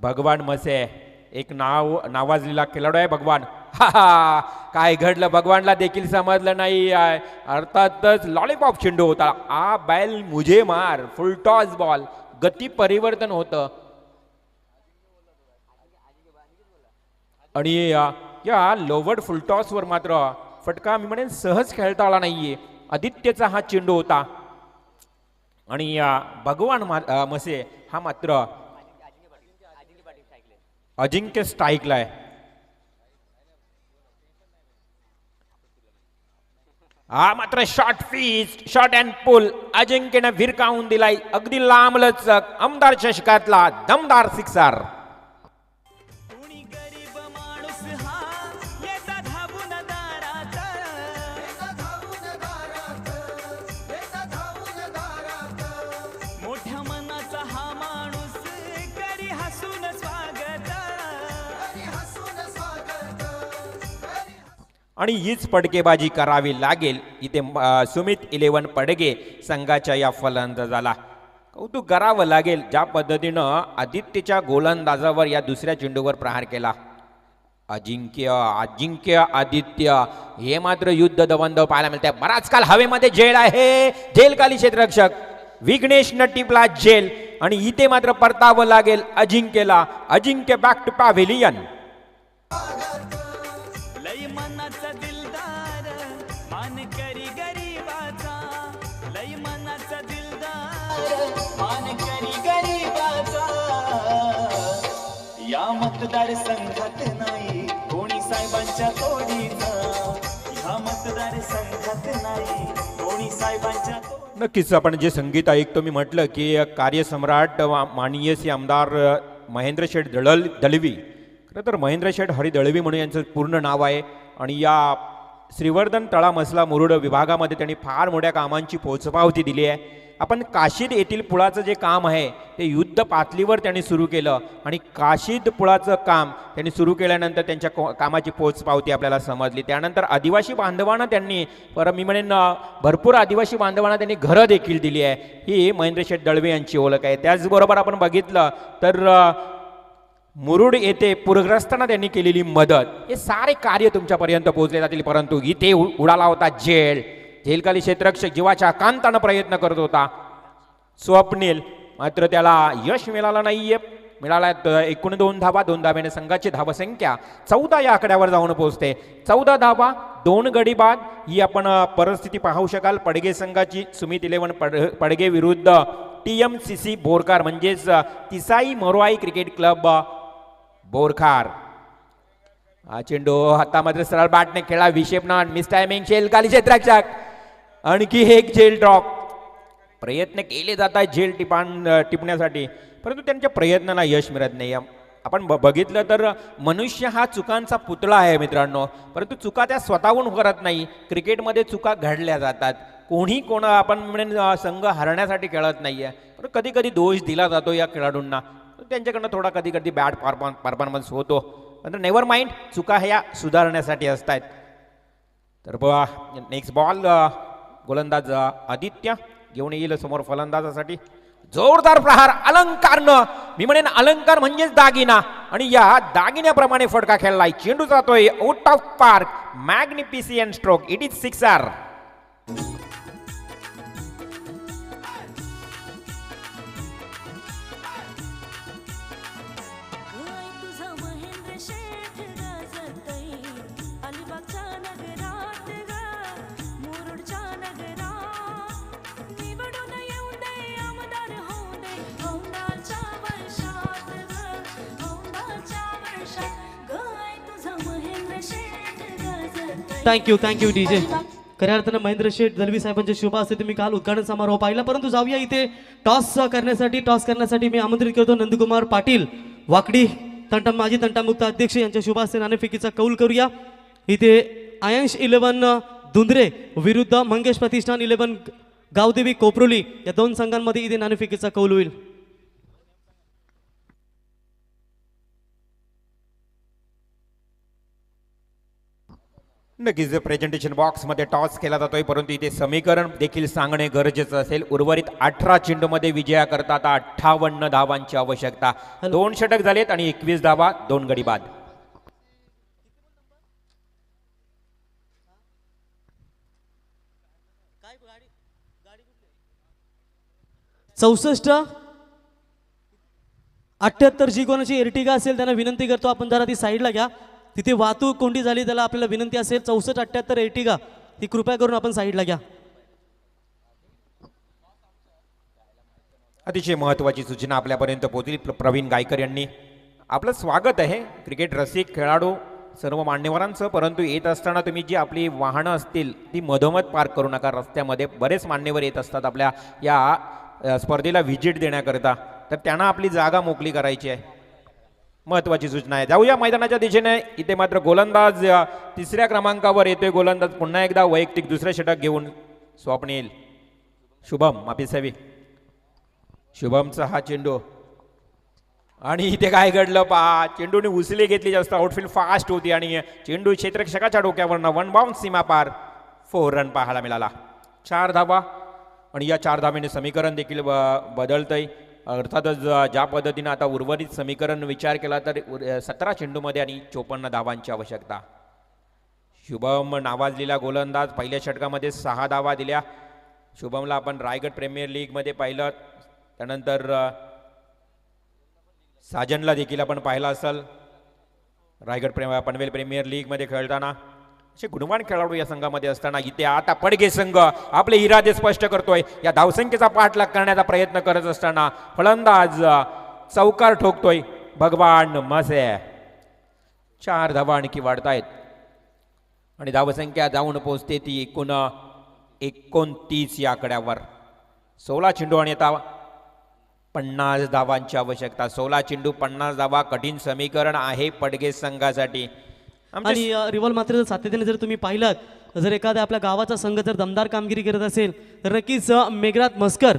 भगवान मसे. एक नावाजलेला खेळाडू आहे भगवान. हा काय घडलं भगवानला देखील समजलं नाही आहे. अर्थातच लॉलीपॉप चेंडू होता. आ बैल मुझे मार, फुल टॉस बॉल, गती परिवर्तन होतं आणि या लोवर्ड फुलटॉसवर मात्र फटका मी म्हणेन सहज खेळता आला नाहीये. आदित्यचा हा चेंडू होता आणि भगवान मसे हा मात्र अजिंक्य स्ट्राईकला आहे. हा मात्र शॉर्ट अँड पुल अजिंक्यने भिरकावून दिलाय. अगदी लांबलचक आमदार चषकातला दमदार सिक्सर. कोणी गरीब माणूस हा येता धावून दारात, मोठ्या मनाचा हा माणूस करी हसून स्वागत. आणि हीच पडकेबाजी करावी लागेल इथे सुमित 11 पडगे संघाच्या या फलंदाजाला. कौतुक करावं लागेल ज्या पद्धतीनं आदित्यच्या गोलंदाजावर या दुसऱ्या चेंडूवर प्रहार केला. अजिंक्य आदित्य हे मात्र युद्ध दबंद पाहायला मिळते. बराच काल हवेमध्ये झेल आहे. झेलखाली क्षेत्ररक्षक विघ्नेश टिपला झेल आणि इथे मात्र परतावं लागेल अजिंक्यला. अजिंक्य बॅक टू पॅव्हेलियन. लय मनाचा दिलदार मान करी गरीबाचा, लय मनाचा दिलदार मान करी गरीबाचा. या मतदार संघात नाही कोणी साहेबांच्या तोडीचा, या मतदार संघात नाही कोणी साहेबांच्या तोडीचा. नक्कीच आपण जे संगीत ऐकतो मी म्हटलं की कार्यसम्राट माननीय श्री आमदार महेंद्र शेठ दळवी. खरं तर महेंद्र शेठ हरी दळवी म्हणून यांचं पूर्ण नाव आहे आणि या श्रीवर्धन तळा मसला मुरुड विभागामध्ये त्यांनी फार मोठ्या कामांची पोचपावती दिली आहे. आपण काशीद येथील पुलाचं जे काम आहे ते युद्ध पातळीवर त्यांनी सुरू केलं आणि काशीद पुलाचं काम त्यांनी सुरू केल्यानंतर त्यांच्या कामाची पोचपावती आपल्याला समजली. त्यानंतर आदिवासी बांधवांना त्यांनी मी म्हणेन भरपूर आदिवासी बांधवांना त्यांनी घरं देखील दिली आहे. ही महेंद्र शेठ दळवे यांची ओळख आहे. त्याचबरोबर आपण बघितलं तर मुरुड येथे पूरग्रस्तांना त्यांनी केलेली मदत, हे सारे कार्य तुमच्यापर्यंत पोहोचले जातील. परंतु इथे उडाला होता झेलखाली क्षेत्ररक्षक जीवाच्या कांतानं प्रयत्न करत होता स्वप्नील, मात्र त्याला यश मिळालं नाहीये. मिळाला 2 धावा. 2 धाब्याने संघाची धावसंख्या 14 या आकड्यावर जाऊन पोहोचते. 14 धावा 2 गडी बाद ही आपण परिस्थिती पाहू शकाल. पडगे संघाची सुमित 11 पडगे विरुद्ध TMCC बोरकार म्हणजेच तिसाई मोरवाई क्रिकेट क्लब बोरखार. हा चेंडू हातामध्ये सरळ बॅटने खेळा. विक्षेपना मिस टायमिंग. झेलखाली क्षेत्ररक्षक आणखी एक झेल ड्रॉप. प्रयत्न केले जात आहेत झेल टिपण्यासाठी परंतु त्यांच्या प्रयत्नांना यश मिळत नाही. आपण बघितलं तर मनुष्य हा चुकांचा पुतळा आहे मित्रांनो, परंतु चुका त्या स्वतःहून करत नाही. क्रिकेटमध्ये चुका घडल्या जातात. कोणी आपण म्हणेन संघ हरण्यासाठी खेळत नाही आहे, पण कधी कधी दोष दिला जातो या खेळाडूंना. त्यांच्याकडनं थोडा कधी कधी बॅड परफॉर्मन्स होतो, पण नेव्हर माइंड, चुका ह्या सुधारण्यासाठी असतात. तर बघा नेक्स्ट बॉल गोलंदाज आदित्य घेऊन येईल समोर फलंदाजासाठी. जोरदार प्रहार अलंकारनं, मी म्हणेन अलंकार म्हणजेच दागिना, आणि या दागिन्याप्रमाणे फटका खेळलाय. चेंडू जातोय out of park. Magnificent stroke. It is sixer. नगरात ग मुरुडच्या नगरात निवडून येऊ थँक्यू डीजे. खऱ्या अर्थानं महेंद्र शेठ दलवी साहेबांचे शुभ असते तुम्ही काल उद्घाटन समारोह पाहिला. परंतु जाऊया इथे टॉस करण्यासाठी मी आमंत्रित करतो नंदकुमार पाटील वाकडी माजी तंटामुक्त अध्यक्ष यांच्या शुभ हस्ते नाणेफेकीचा कौल करूया. इथे आयंश 11 दुंद्रे विरुद्ध मंगेश प्रतिष्ठान 11 गावदेवी कोपरोली या दोन संघांमध्ये इथे नाणेफेकीचा कौल होईल. नक्कीच प्रेझेंटेशन बॉक्समध्ये टॉस केला जातोय, परंतु इथे समीकरण देखील सांगणे गरजेचं असेल. उर्वरित 18 चेंडूमध्ये विजयाकरता आता 58 धावांची आवश्यकता. 2 षटक झालेत आणि 21 धावा, 2 गडी बाद. चौसष्ट 78 जी कोणाची एर्टिगा असेल त्यांना विनंती करतो आपण जरा ती साईडला घ्या. तिथे वाहतूक कोंडी झाली त्याला आपल्याला विनंती असेल. 64-78 एर्टिगा ती कृपया करून आपण साईडला घ्या. अतिशय महत्त्वाची सूचना आपल्यापर्यंत पोहोचली. प्रवीण गायकर यांनी आपलं स्वागत आहे. क्रिकेट रसिक खेळाडू सर्व मान्यवरांचं, परंतु येत असताना तुम्ही जी आपली वाहनं असतील ती मधोमध पार्क करू नका. रस्त्यामध्ये बरेच मान्यवर येत असतात आपल्या या स्पर्धेला व्हिजिट देण्याकरता, तर त्यांना आपली जागा मोकळी करायची आहे. महत्त्वाची सूचना आहे. जाऊया मैदानाच्या दिशेने. इथे मात्र गोलंदाज 3ऱ्या क्रमांकावर येतोय. गोलंदाज पुन्हा एकदा वैयक्तिक 2रं षटक घेऊन स्वप्नील शुभम माफी सावी. शुभमचा हा चेंडू आणि इथे काय घडलं पहा. चेंडूने उचली घेतली जास्त. आउटफील्ड फास्ट होती आणि चेंडू क्षेत्ररक्षकाच्या डोक्यावरनं 1 बाउन्स सीमा पार. 4 रन पाहायला मिळाला. 4 धावा आणि या 4 धावेने समीकरण देखील बदलतंय. अर्थातच ज्या पद्धतीनं आता उर्वरित समीकरण विचार केला तर 17 चेंडूमध्ये आणि 54 धावांची आवश्यकता. शुभम नावाजलेला गोलंदाज पहिल्या षटकामध्ये 6 धावा दिल्या. शुभमला आपण रायगड प्रीमियर लीगमध्ये पाहिलं, त्यानंतर साजनला देखील आपण पाहिलं असेल रायगड पनवेल प्रीमियर लीगमध्ये खेळताना. असे गुणवान खेळाडू या संघामध्ये असताना इथे आता पडगे संघ आपले इरादे स्पष्ट करतोय. या धावसंख्येचा पाठलाग करण्याचा प्रयत्न करत असताना फलंदाज चौकार ठोकतोय भगवान मसे. 4 धावा आणखी वाढतायत आणि धावसंख्या जाऊन पोहोचते ती 29 या आकड्यावर. 16 चेंडू आणि आता 50 धावांची आवश्यकता. 16 चेंडू 50 धावा कठीण समीकरण आहे पडगे संघासाठी. आणि रिव्हॉल्व मात्र जर सातत्याने जर तुम्ही पाहिलात, जर एखाद्या आपल्या गावाचा संघ जर दमदार कामगिरी करत असेल तर नक्कीच मेघनाथ मस्कर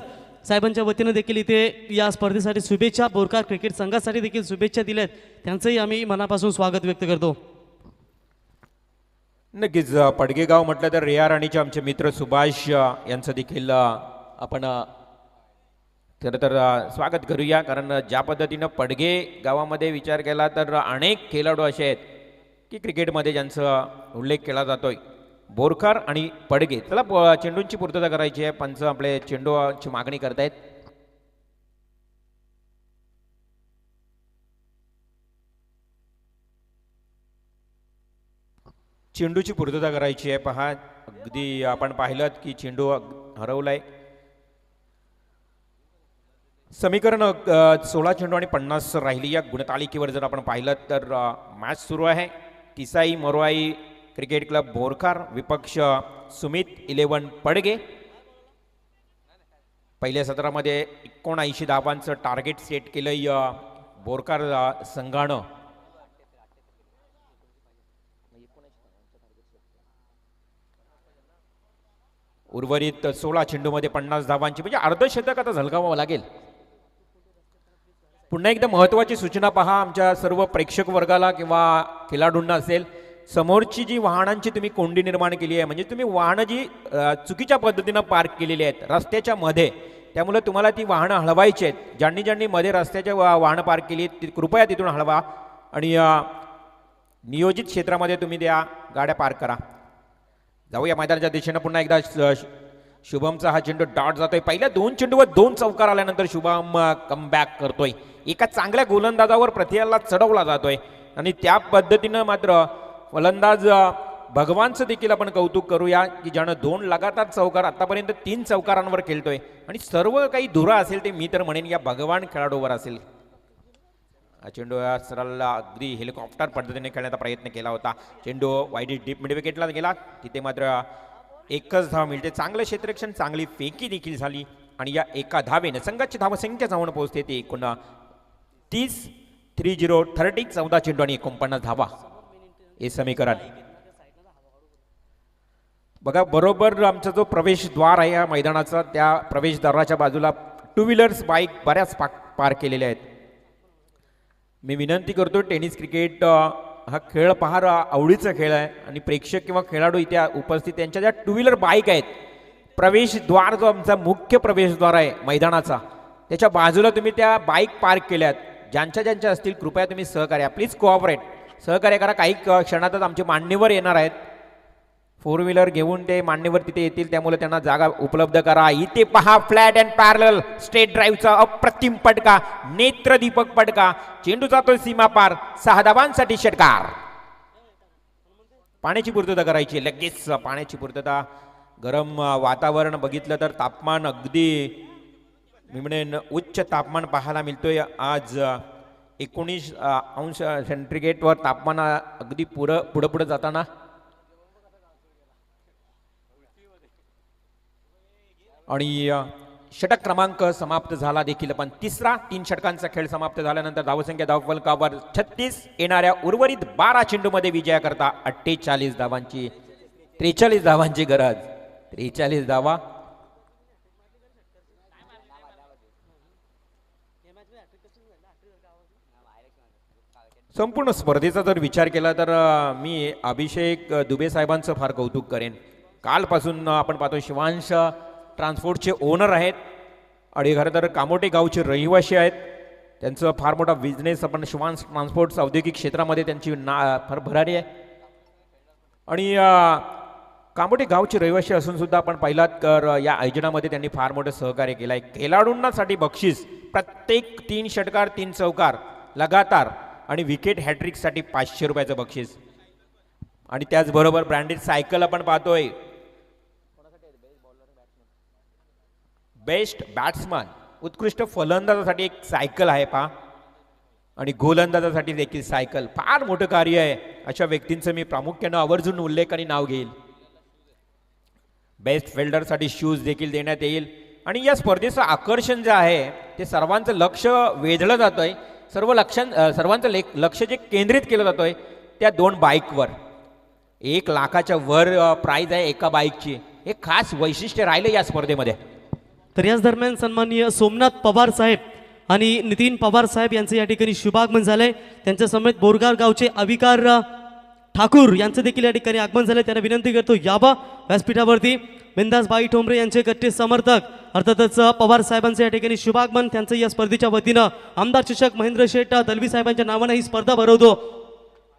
साहेबांच्या वतीनं देखील इथे या स्पर्धेसाठी शुभेच्छा, बोरकार क्रिकेट संघासाठी देखील शुभेच्छा दिल्यात. त्यांचंही आम्ही मनापासून स्वागत व्यक्त करतो. नक्कीच पडगेगाव म्हटलं तर रेया राणीचे आमचे मित्र सुभाष यांचं देखील आपण खरं तर स्वागत करूया. कारण ज्या पद्धतीनं पडगे गावामध्ये विचार केला तर अनेक खेळाडू असे आहेत की क्रिकेटमध्ये ज्यांचा उल्लेख केला जातोय. बोरकर आणि पडगे. चला चेंडूंची पूर्तता करायची आहे. पंच आपले चेंडूची मागणी करतायत. चेंडूची पूर्तता करायची आहे. पहा अगदी आपण पाहिलं की चेंडू हरवलाय. समीकरण 16 चेंडू आणि 50 राहिली. या गुणतालिकेवर जर आपण पाहिलं तर मॅच सुरू आहे. तिसाई मोरवाई क्रिकेट क्लब बोरकार विपक्ष सुमित 11 पडगे. पहिल्या सत्रामध्ये 79 धावांचं टार्गेट सेट केलंय बोरकार संघानं. उर्वरित 16 चेंडूमध्ये 50 धावांची म्हणजे अर्धशतक आता झलकावावं लागेल. पुन्हा एकदा महत्त्वाची सूचना पहा आमच्या सर्व प्रेक्षक वर्गाला किंवा खेळाडूंना असेल. समोरची जी वाहनांची तुम्ही कोंडी निर्माण केली आहे, म्हणजे तुम्ही वाहनं जी चुकीच्या पद्धतीनं पार्क केलेली आहेत रस्त्याच्या मध्ये, त्यामुळे तुम्हाला ती वाहनं हलवायची आहेत. ज्यांनी ज्यांनी मध्ये रस्त्याच्या वाहनं पार्क केली ती कृपया तिथून हलवा आणि नियोजित क्षेत्रामध्ये तुम्ही त्या गाड्या पार्क करा. जाऊया मैदानाच्या दिशेनं. पुन्हा एकदा शुभमचा हा चेंडू डॉट जातोय. पहिल्या 2 चेंडूवर 2 चौकार आल्यानंतर शुभम कमबॅक करतोय. एका चांगल्या गोलंदाजावर प्रतियाला चढवला जातोय आणि त्या पद्धतीनं मात्र फलंदाज भगवानचं देखील आपण कौतुक करूया की ज्यानं 2 लगातार चौकार, आतापर्यंत 3 चौकारांवर खेळतोय आणि सर्व काही धुरा असेल ते मी तर म्हणेन या भगवान खेळाडूवर असेल. हा चेंडू सरळ अगदी हेलिकॉप्टर पद्धतीने खेळण्याचा प्रयत्न केला होता. चेंडू वाईड डीप मिड विकेटला गेला. तिथे मात्र एकच धाव मिळते. चांगलं क्षेत्ररक्षण, चांगली फेकी देखील झाली आणि या एका धावेने संघाची धावसंख्या जाऊन पोहोचते ती 29 30 14 चेंडू आणि 49 धावा हे समीकरण. बघा बरोबर आमचा जो प्रवेशद्वार आहे या मैदानाचा, त्या प्रवेशद्वाराच्या बाजूला टू व्हीलर्स बाईक बऱ्याच पार्क केलेल्या आहेत. मी विनंती करतो, टेनिस क्रिकेट हा खेळ फार आवडीचा खेळ आहे आणि प्रेक्षक किंवा खेळाडू इथे उपस्थित त्यांच्या ज्या टू व्हीलर बाईक आहेत, प्रवेशद्वार जो आमचा मुख्य प्रवेशद्वार आहे मैदानाचा, त्याच्या बाजूला तुम्ही त्या बाईक पार्क केल्यात. ज्यांच्या असतील कृपया तुम्ही सहकार्य, प्लीज कोऑपरेट, सहकार्य करा. काही क्षणातच आमचे मान्यवर येणार आहेत. 4 व्हीलर घेऊन ते मान्यवर तिथे येतील, त्यामुळे त्यांना जागा उपलब्ध करा. इथे पहा फ्लॅट अँड पॅरल स्ट्रेट ड्राईव्हचा अप्रतिम पटका, नेत्रदीपक पटका. चेंडू जातोय सीमा पार, 6 धावांसाठी षटकार. पाण्याची पूर्तता करायची लगेच, पाण्याची पूर्तता. गरम वातावरण बघितलं तर तापमान अगदी मी म्हणेन उच्च तापमान पाहायला मिळतोय आज. 19 अंश सेंटीग्रेडवर तापमान अगदी पुढं जाताना. आणि षटक क्रमांक समाप्त झाला देखील, पण तिसरा 3 षटकांचा खेळ समाप्त झाल्यानंतर धावसंख्या धावफलकावर 36. येणाऱ्या उर्वरित 12 चेंडूमध्ये विजयाकरता 48 धावांची 43 धावांची गरज. 43 धावा. संपूर्ण स्पर्धेचा जर विचार केला तर मी अभिषेक दुबे साहेबांचं फार कौतुक करेन. कालपासून आपण पाहतो शिवांश ट्रान्सपोर्टचे ओनर आहेत आणि खरं तर कामोटे गावचे रहिवासी आहेत. त्यांचं फार मोठा बिझनेस आपण शिवांश ट्रान्सपोर्ट्स औद्योगिक क्षेत्रामध्ये त्यांची फार भरारी आहे. आणि कामोटे गावचे रहिवासी असून सुद्धा आपण पाहिलात तर या आयोजनामध्ये त्यांनी फार मोठं सहकार्य केलं आहे. खेळाडूंनासाठी बक्षीस, प्रत्येक 3 षटकार 3 चौकार लगातार आणि विकेट हॅट्रिकसाठी 500 रुपयाचं बक्षीस. आणि त्याचबरोबर ब्रँडेड सायकल आपण पाहतोय. बेस्ट बॅट्समन, उत्कृष्ट फलंदाजासाठी एक सायकल आहे पहा, आणि गोलंदाजासाठी देखील सायकल. फार मोठं कार्य आहे. अशा व्यक्तींचं मी प्रामुख्यानं आवर्जून उल्लेख आणि नाव घेईल. बेस्ट फिल्डरसाठी शूज देखील देण्यात येईल. आणि या स्पर्धेचं आकर्षण जे आहे ते सर्वांचं लक्ष वेधलं जातंय. सर्वांचं लक्ष जे केंद्रित केलं जातंय त्या 2 बाईकवर. 1 लाखाच्या वर प्राइज आहे एका बाईकची. हे खास वैशिष्ट्य राहिले या स्पर्धेमध्ये. तर याच दरम्यान सन्माननीय सोमनाथ पवार साहेब आणि नितीन पवार साहेब यांचं या ठिकाणी शुभागमन झालंय. त्यांच्या समेत बोरगाव गावचे अविकार ठाकूर यांचं देखील या ठिकाणी आगमन झालंय. त्यांना विनंती करतो याबा व्यासपीठावरती. बिंदास बाई ठोंबरे यांचे कट्टे समर्थक अर्थातच पवार साहेबांचं या ठिकाणी शुभागमन. त्यांचं या स्पर्धेच्या वतीनं आमदार चषक महेंद्र शेठ दलवी साहेबांच्या नावानं ही स्पर्धा भरवतो.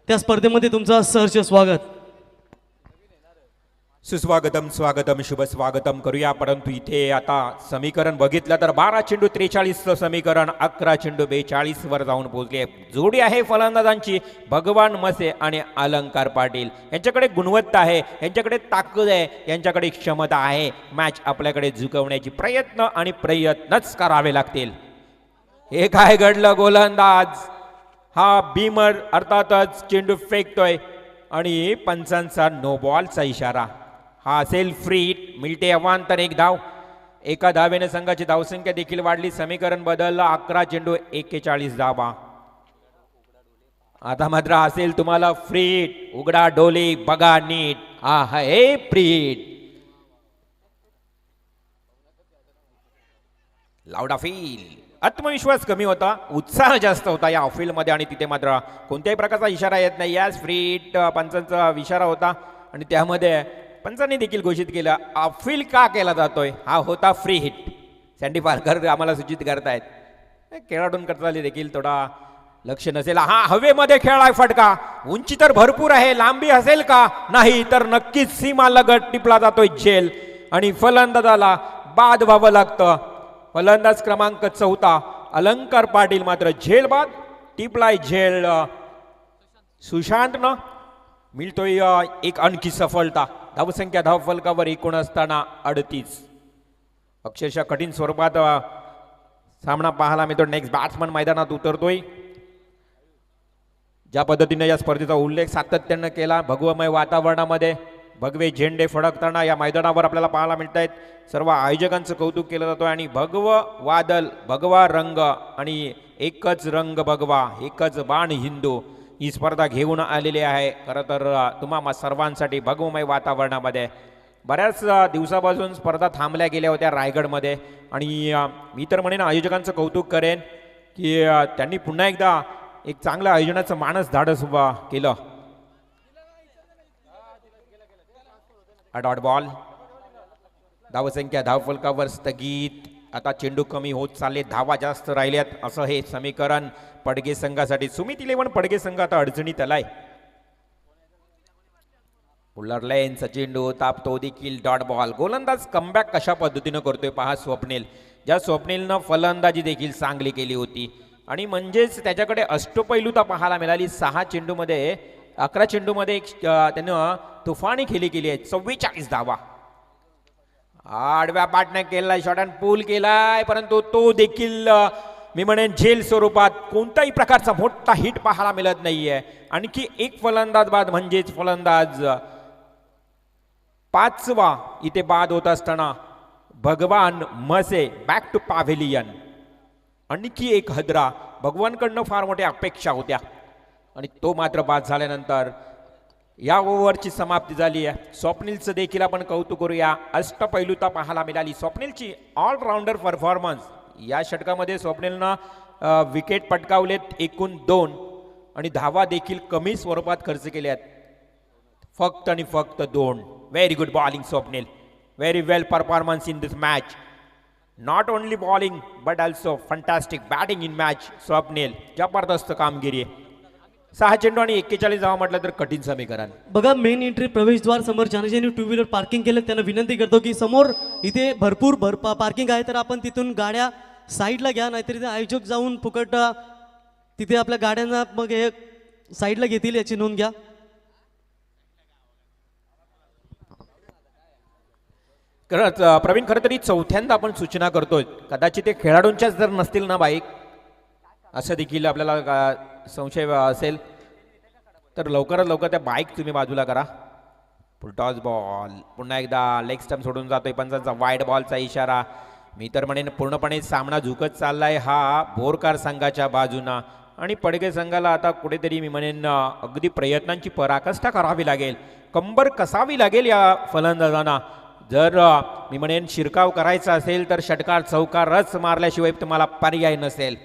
त्या स्पर्धेमध्ये तुमचं सहर्ष स्वागत. सुस्वागतम, स्वागतम, शुभ स्वागतम करूया. परंतु इथे आता समीकरण बघितलं तर 12 चेंडू 43चं समीकरण 11 चेंडू 42 वर जाऊन पोहोचले. जोडी आहे फलंदाजांची भगवान मसे आणि अलंकार पाटील. यांच्याकडे गुणवत्ता आहे, यांच्याकडे ताकद आहे, यांच्याकडे क्षमता आहे. मॅच आपल्याकडे झुकवण्याची प्रयत्नच करावे लागतील. हे काय घडलं, गोलंदाज हा बीमर अर्थातच चेंडू फेकतोय आणि पंचांचा नो बॉलचा इशारा. हा असेल फ्री हिट. मिळते अवांतर 1 धाव. एका धावेने संघाची धावसंख्या देखील वाढली. समीकरण बदललं. 11 चेंडू 41 धावा. आता मात्र असेल तुम्हाला फ्री हिट. उघडा डोले, बघा नीट. हा हे फ्री हिट. Loud feel. आत्मविश्वास कमी होता, उत्साह जास्त होता या ऑफिलमध्ये आणि तिथे मात्र कोणत्याही प्रकारचा इशारा येत नाही. याच फ्री हिट पंचांचा इशारा होता आणि त्यामध्ये पंचांनी देखील घोषित केलं अपील का केला जातोय. हा होता फ्री हिट. सँडी पार्कर आम्हाला सूचित करतायत. खेळाडूंकरता देखील थोडा लक्ष नसेल. हा हवेमध्ये खेळाय फटका. उंची तर भरपूर आहे, लांबी असेल का? नाही तर नक्कीच सीमा लगट टिपला जातोय झेल आणि फलंदाजाला बाद व्हावं लागतं. फलंदाज क्रमांक 4 अलंकार पाटील मात्र झेल बाद. टिपलाय झेल सुशांतनं. मिळतोय एक आणखी सफलता. धावसंख्या धावफलकावर 19 असताना 38. अक्षरशः कठीण स्वरूपात सामना पाहायला मिळतो. नेक्स्ट बॅट्समन मैदानात उतरतोय. ज्या पद्धतीने या स्पर्धेचा उल्लेख सातत्यानं केला, भगवमय वातावरणामध्ये भगवे झेंडे फडकताना या मैदानावर आपल्याला पाहायला मिळत आहेत. सर्व आयोजकांचं कौतुक केलं जातं आणि भगव वादल, भगवा रंग आणि एकच रंग भगवा, एकच बाण हिंदू ही स्पर्धा घेऊन आलेली आहे. खरं तर तुम्हा सर्वांसाठी भगवमय वातावरणामध्ये बऱ्याच दिवसापासून स्पर्धा थांबल्या गेल्या होत्या रायगडमध्ये आणि मी तर म्हणेन आयोजकांचं कौतुक करेन की त्यांनी पुन्हा एकदा एक चांगलं आयोजनाचं मानस धाडस उभा केलं. डॉट बॉल, धावसंख्या धावफलकावर स्थगित. आता चेंडू कमी होत चालले, धावा जास्त राहिल्यात असं हे समीकरण पडगे संघासाठी. सुमित 11 पडगे संघ आता अडचणीत आलाय. उल्लर लेनचा चेंडू तापतो देखील डॉट बॉल. गोलंदाज कमबॅक कशा पद्धतीनं करतोय पहा स्वप्नील. ज्या स्वप्नीलनं फलंदाजी देखील चांगली केली होती आणि म्हणजेच त्याच्याकडे अष्टपैलुता पाहायला मिळाली. 6 चेंडूमध्ये 11 चेंडूमध्ये एक त्यानं तुफानी खेळी केली आहे. 44 धावा. आडव्या पाटने केलाय, शॉट अँड पूल केलाय, परंतु तो देखील मी म्हणेन झेल स्वरूपात कोणत्याही प्रकारचा मोठा हिट पाहायला मिळत नाहीये. आणखी एक फलंदाज बाद म्हणजेच फलंदाज 5वा इथे बाद होत असताना भगवान मसे बॅक टू पॅव्हेलियन. आणखी एक हदरा. भगवानकडनं फार मोठ्या अपेक्षा होत्या आणि तो मात्र बाद झाल्यानंतर या ओव्हरची समाप्ती झाली आहे. स्वप्नीलचं देखील आपण कौतुक करूया. अष्टपैलुता पाहायला मिळाली स्वप्नीलची. ऑलराऊंडर परफॉर्मन्स या षटकामध्ये स्वप्नीलनं विकेट पटकावलेत एकूण 2 आणि धावा देखील कमी स्वरूपात खर्च केल्यात, फक्त आणि फक्त 2. Very good bowling Swapnil. Very well performance in this match. Not only bowling but also fantastic batting in match. Swapnil जबरदस्त कामगिरी. 6 चेंडू आणि 41 धावा म्हटलं तर कठीण समीकरण. बघा मेन एंट्री प्रवेशद्वार समोर ज्यांनी ज्यांनी टू व्हीलर पार्किंग केलं त्यांना विनंती करतो की समोर इथे भरपूर पार्किंग आहे, तर आपण तिथून गाड्या साईडला घ्या, नाहीतर इथे आयोजक जाऊन फुकट तिथे आपल्या गाड्यांना मग हे साईडला घेतील, याची नोंद घ्या. खरंच प्रवीण, खरं तरी चौथ्यांदा आपण सूचना करतोय. कदाचित ते खेळाडूंच्याच जर नसतील ना बाईक, असं देखील आपल्याला संशय असेल तर लवकरात लवकर त्या बाईक तुम्ही बाजूला करा. फुलटॉस बॉल पुन्हा एकदा लेग स्टंप सोडून जातोय. पंचांचा वाईड बॉलचा इशारा. मी तर म्हणेन पूर्णपणे सामना झुकत चाललाय हा बोरकार संघाच्या बाजूनं आणि पडगे संघाला आता कुठेतरी मी म्हणेन अगदी प्रयत्नांची पराकाष्ठा करावी लागेल, कंबर कसावी लागेल या फलंदाजांना. जर मी म्हणेन शिरकाव करायचा असेल तर षटकार चौकारच मारल्याशिवाय तुम्हाला पर्याय नसेल.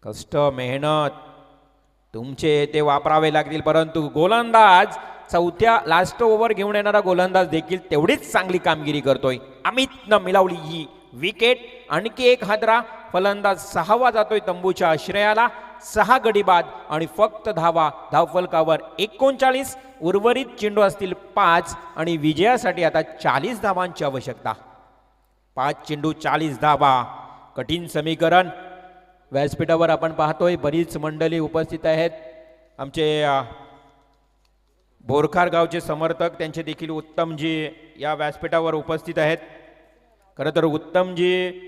कष्ट मेहनत तुमचे ते वापरावे लागतील, परंतु गोलंदाज चौथ्या लास्ट ओव्हर घेऊन येणारा गोलंदाज देखील तेवढीच चांगली कामगिरी करतोय. अमितनं मिळवली ही विकेट. आणखी एक हादरा. फलंदाज 6वा जातोय तंबूच्या आश्रयाला. 6 गडी बाद आणि फक्त धावा धावफलकावर 39. उर्वरित चेंडू असतील 5 आणि विजयासाठी आता 40 धावांची आवश्यकता. 5 चेंडू 40 धावा. कठीण समीकरण. व्यासपीठावर आपण पाहतोय बरीच मंडळी उपस्थित आहेत. आमचे बोरखार गावचे समर्थक त्यांचे देखील उत्तमजी या व्यासपीठावर उपस्थित आहेत. खरं तर उत्तमजी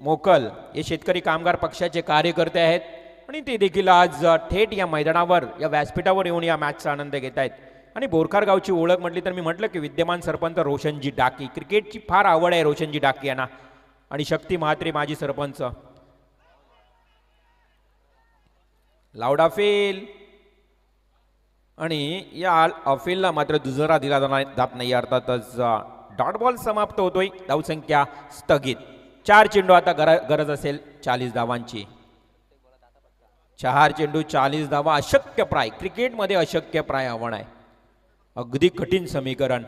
मोकल हे शेतकरी कामगार पक्षाचे कार्यकर्ते आहेत आणि ते देखील आज थेट या मैदानावर या व्यासपीठावर येऊन या मॅचचा आनंद घेत आहेत. आणि बोरखार गावची ओळख म्हटली तर मी म्हटलं की विद्यमान सरपंच रोशनजी डाकी. क्रिकेटची फार आवड आहे रोशनजी डाकी यांना. आणि शक्ती म्हात्रे माजी सरपंच. लावडा फेल आणि या अफेलला मात्र दुजरा दिला जात नाही. अर्थातच डॉट बॉल समाप्त होतोय. धावसंख्या स्थगित. 4 चेंडू आता गरज असेल 40 धावांची. 4 चेंडू 40 धावा अशक्यप्राय. क्रिकेटमध्ये अशक्यप्राय आव्हान आहे. अगदी कठीण समीकरण.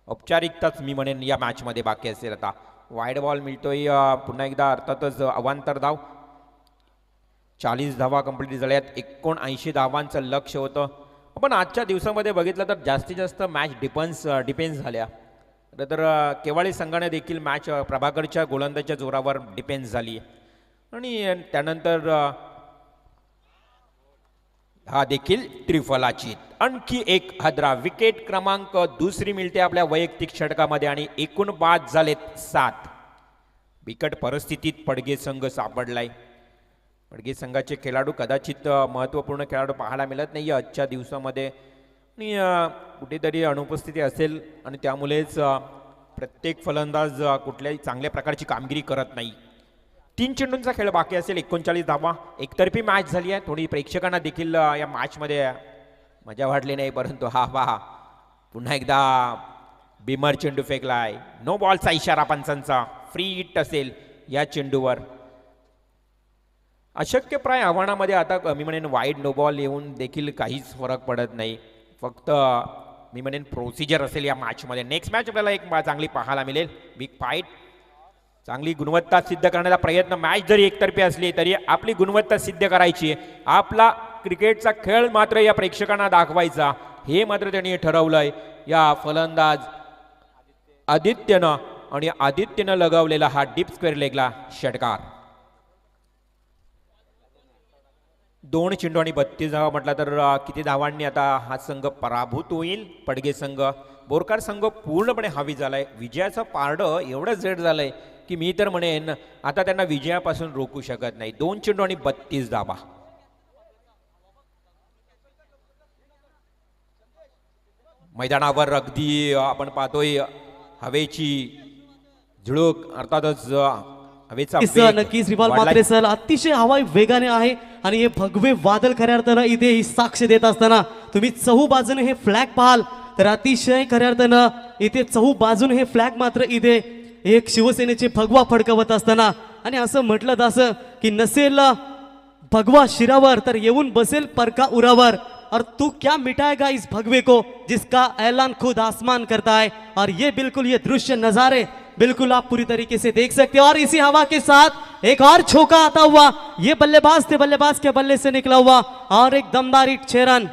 औपचारिकताच मी म्हणेन या मॅचमध्ये बाकी असेल. आता वाईड बॉल मिळतोय पुन्हा एकदा. अर्थातच अवांतर धाव. 40 धावा कंप्लीट झाल्यात. 79 धावांचं लक्ष होतं. आपण आजच्या दिवसामध्ये बघितलं तर जास्तीत जास्त मॅच डिपेंड्स झाल्या. तर केवाळी संघाने देखील मॅच प्रभाकरच्या गोलंदाजच्या जोरावर डिपेंड्स झाली आणि त्यानंतर हा देखील त्रिफलाची. आणखी एक हादरा. विकेट क्रमांक 2 मिळते आपल्या वैयक्तिक षटकामध्ये आणि एकूण बाद झालेत 7. बिकट परिस्थितीत पडगे संघ सापडलाय. पडगे संघाचे खेळाडू कदाचित महत्त्वपूर्ण खेळाडू पाहायला मिळत नाही आजच्या दिवसामध्ये आणि कुठेतरी अनुपस्थिती असेल आणि त्यामुळेच प्रत्येक फलंदाज कुठल्याही चांगल्या प्रकारची कामगिरी करत नाही. 3 चेंडूंचा खेळ बाकी असेल. 39 धावा. एकतर्फी मॅच झाली आहे. थोडी प्रेक्षकांना देखील या मॅचमध्ये मजा वाटली नाही, परंतु हा पहा पुन्हा एकदा बिमर चेंडू फेकलाय. नो बॉलचा इशारा पंचांचा. फ्री हिट असेल या चेंडूवर. अशक्यप्राय आव्हानामध्ये आता मी म्हणेन वाईड नो बॉल येऊन देखील काहीच फरक पडत नाही. फक्त मी म्हणेन प्रोसिजर असेल या मॅचमध्ये. नेक्स्ट मॅच आपल्याला एक चांगली पाहायला मिळेल. बिग फाईट, चांगली गुणवत्ता सिद्ध करण्याचा प्रयत्न. मॅच जरी एकतर्फी असली तरी आपली गुणवत्ता सिद्ध करायची. आपला क्रिकेटचा खेळ मात्र या प्रेक्षकांना दाखवायचा, हे मात्र त्यांनी ठरवलंय. या फलंदाज आदित्यनं लगावलेला हा डीप स्क्वेअर लेगला षटकार. 2 चेंडू आणि 32 धावा म्हटला तर किती धावांनी आता हा संघ पराभूत होईल. पडगे संघ, बोरकार संघ पूर्णपणे हावी झालाय. विजयाचं पारडं एवढं जड झालंय की मी तर म्हणेन आता त्यांना विजयापासून रोखू शकत नाही. 2 चेंडू आणि 32 धावा. मैदानावर अगदी आपण पाहतोय हवेची झुळूक, अर्थातच हवेचा वेग नक्कीच रिवाल वाढलाय. मात्रे सर अतिशय हवा वेगाने आहे आणि हे भगवे वादळ खऱ्या अर्थानं इथे ही साक्ष देत असताना तुम्ही चहू बाजूने हे फ्लॅग पाहाल तर अतिशय खऱ्या अर्थानं इथे चहू बाजूने हे फ्लॅग मात्र इथे एक शिवसेनेचे भगवा फडकवत असताना आणि असं म्हटलं असं की नसेल भगवा शिरावर तर येऊन बसेल परका उरावर. और तू क्या मिटाएगा इस भगवे को जिसका ऐलान खुद आसमान करता है. और ये बिल्कुल ये दृश्य नजारे बिल्कुल आप पूरी तरीके से देख सकते हैं. और इसी हवा के साथ एक और छक्का आता हुआ, ये बल्लेबाज थे, बल्लेबाज के बल्ले से निकला हुआ और एक दमदार हिट 6 रन.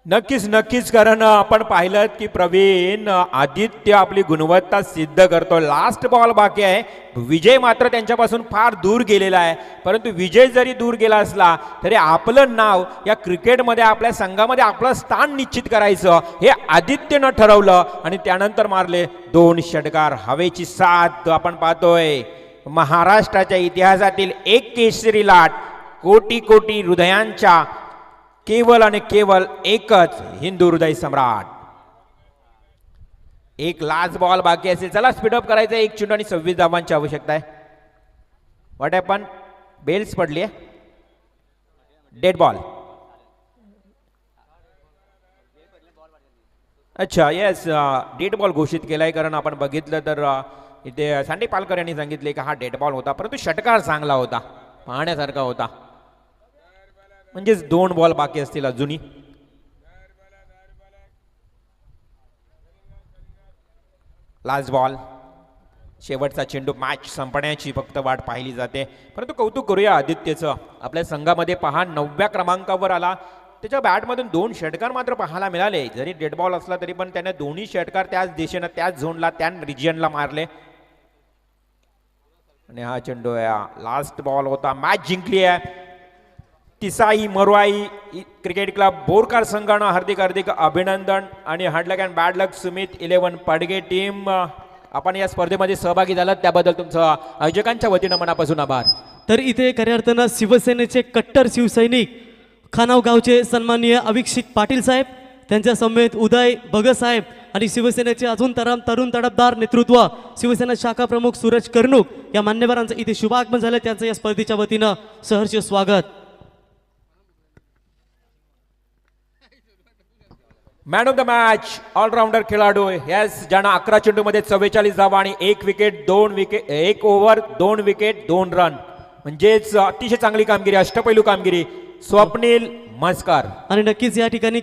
नक्कीच कारण आपण पाहिलं की प्रवीण आदित्य आपली गुणवत्ता सिद्ध करतो. लास्ट बॉल बाकी आहे. विजय मात्र त्यांच्यापासून फार दूर गेलेला आहे. परंतु विजय जरी दूर गेला असला तरी आपलं नाव या क्रिकेटमध्ये आपल्या संघामध्ये आपलं स्थान निश्चित करायचं हे आदित्यनं ठरवलं आणि त्यानंतर मारले 2 षटकार. हवेची साथ आपण पाहतोय. महाराष्ट्राच्या इतिहासातील एक केसरी लाट, कोटी कोटी हृदयांच्या केवळ आणि केवळ एकच हिंदू हृदय सम्राट. एक लास्ट बॉल बाकी असेल. चला स्पीडअप करायचं. 1 चेंडू आणि 26 धावांची आवश्यकता आहे. What happen? बेल्स पडली आहे. Dead ball. अच्छा येस, डेड बॉल घोषित केलाय. कारण आपण बघितलं तर इथे सांडे पालकर यांनी सांगितले की हा डेड बॉल होता, परंतु षटकार चांगला होता, पाहण्यासारखा होता. म्हणजेच 2 बॉल बाकी असतील अजूनही. लास्ट बॉल, शेवटचा चेंडू. मॅच संपण्याची फक्त वाट पाहिली जाते. परंतु कौतुक करूया आदित्यचं. आपल्या संघामध्ये पहा 9व्या क्रमांकावर आला. त्याच्या बॅटमधून 2 षटकार मात्र पाहायला मिळाले. जरी डेड बॉल असला तरी पण त्याने दोन्ही षटकार त्याच दिशेनं, त्याच झोनला, त्या रिजियनला मारले. आणि हा चेंडू लास्ट बॉल होता. मॅच जिंकली आहे. तिसाई मरुआई क्रिकेट क्लब बोरकार संघानं हार्दिक अभिनंदन. आणि hard luck and bad luck Sumit 11 Padge team. आपण या स्पर्धेमध्ये सहभागी झालात त्याबद्दल तुमचं आयोजकांच्या वतीनं मनापासून आभार. तर इथे खऱ्या अर्थानं शिवसेनेचे कट्टर शिवसैनिक खानाव गावचे सन्माननीय अभिषेक पाटील साहेब, त्यांच्या समेत उदय भगत साहेब आणि शिवसेनेचे अजून तरुण तडफदार नेतृत्व शिवसेना शाखा प्रमुख सूरज कर्णूक या मान्यवरांचं इथे शुभागमन झालं. त्यांचं या स्पर्धेच्या वतीनं सहर्ष स्वागत. Man of the match all rounder खेळाडू यास ज्यांना 11 चेंडूमध्ये 44 धावा आणि 1 विकेट 1 ओव्हर 2 विकेट 2 रन, म्हणजेच अतिशय चांगली कामगिरी, अष्टपैलू कामगिरी, स्वप्नील मस्कर. आणि नक्कीच या ठिकाणी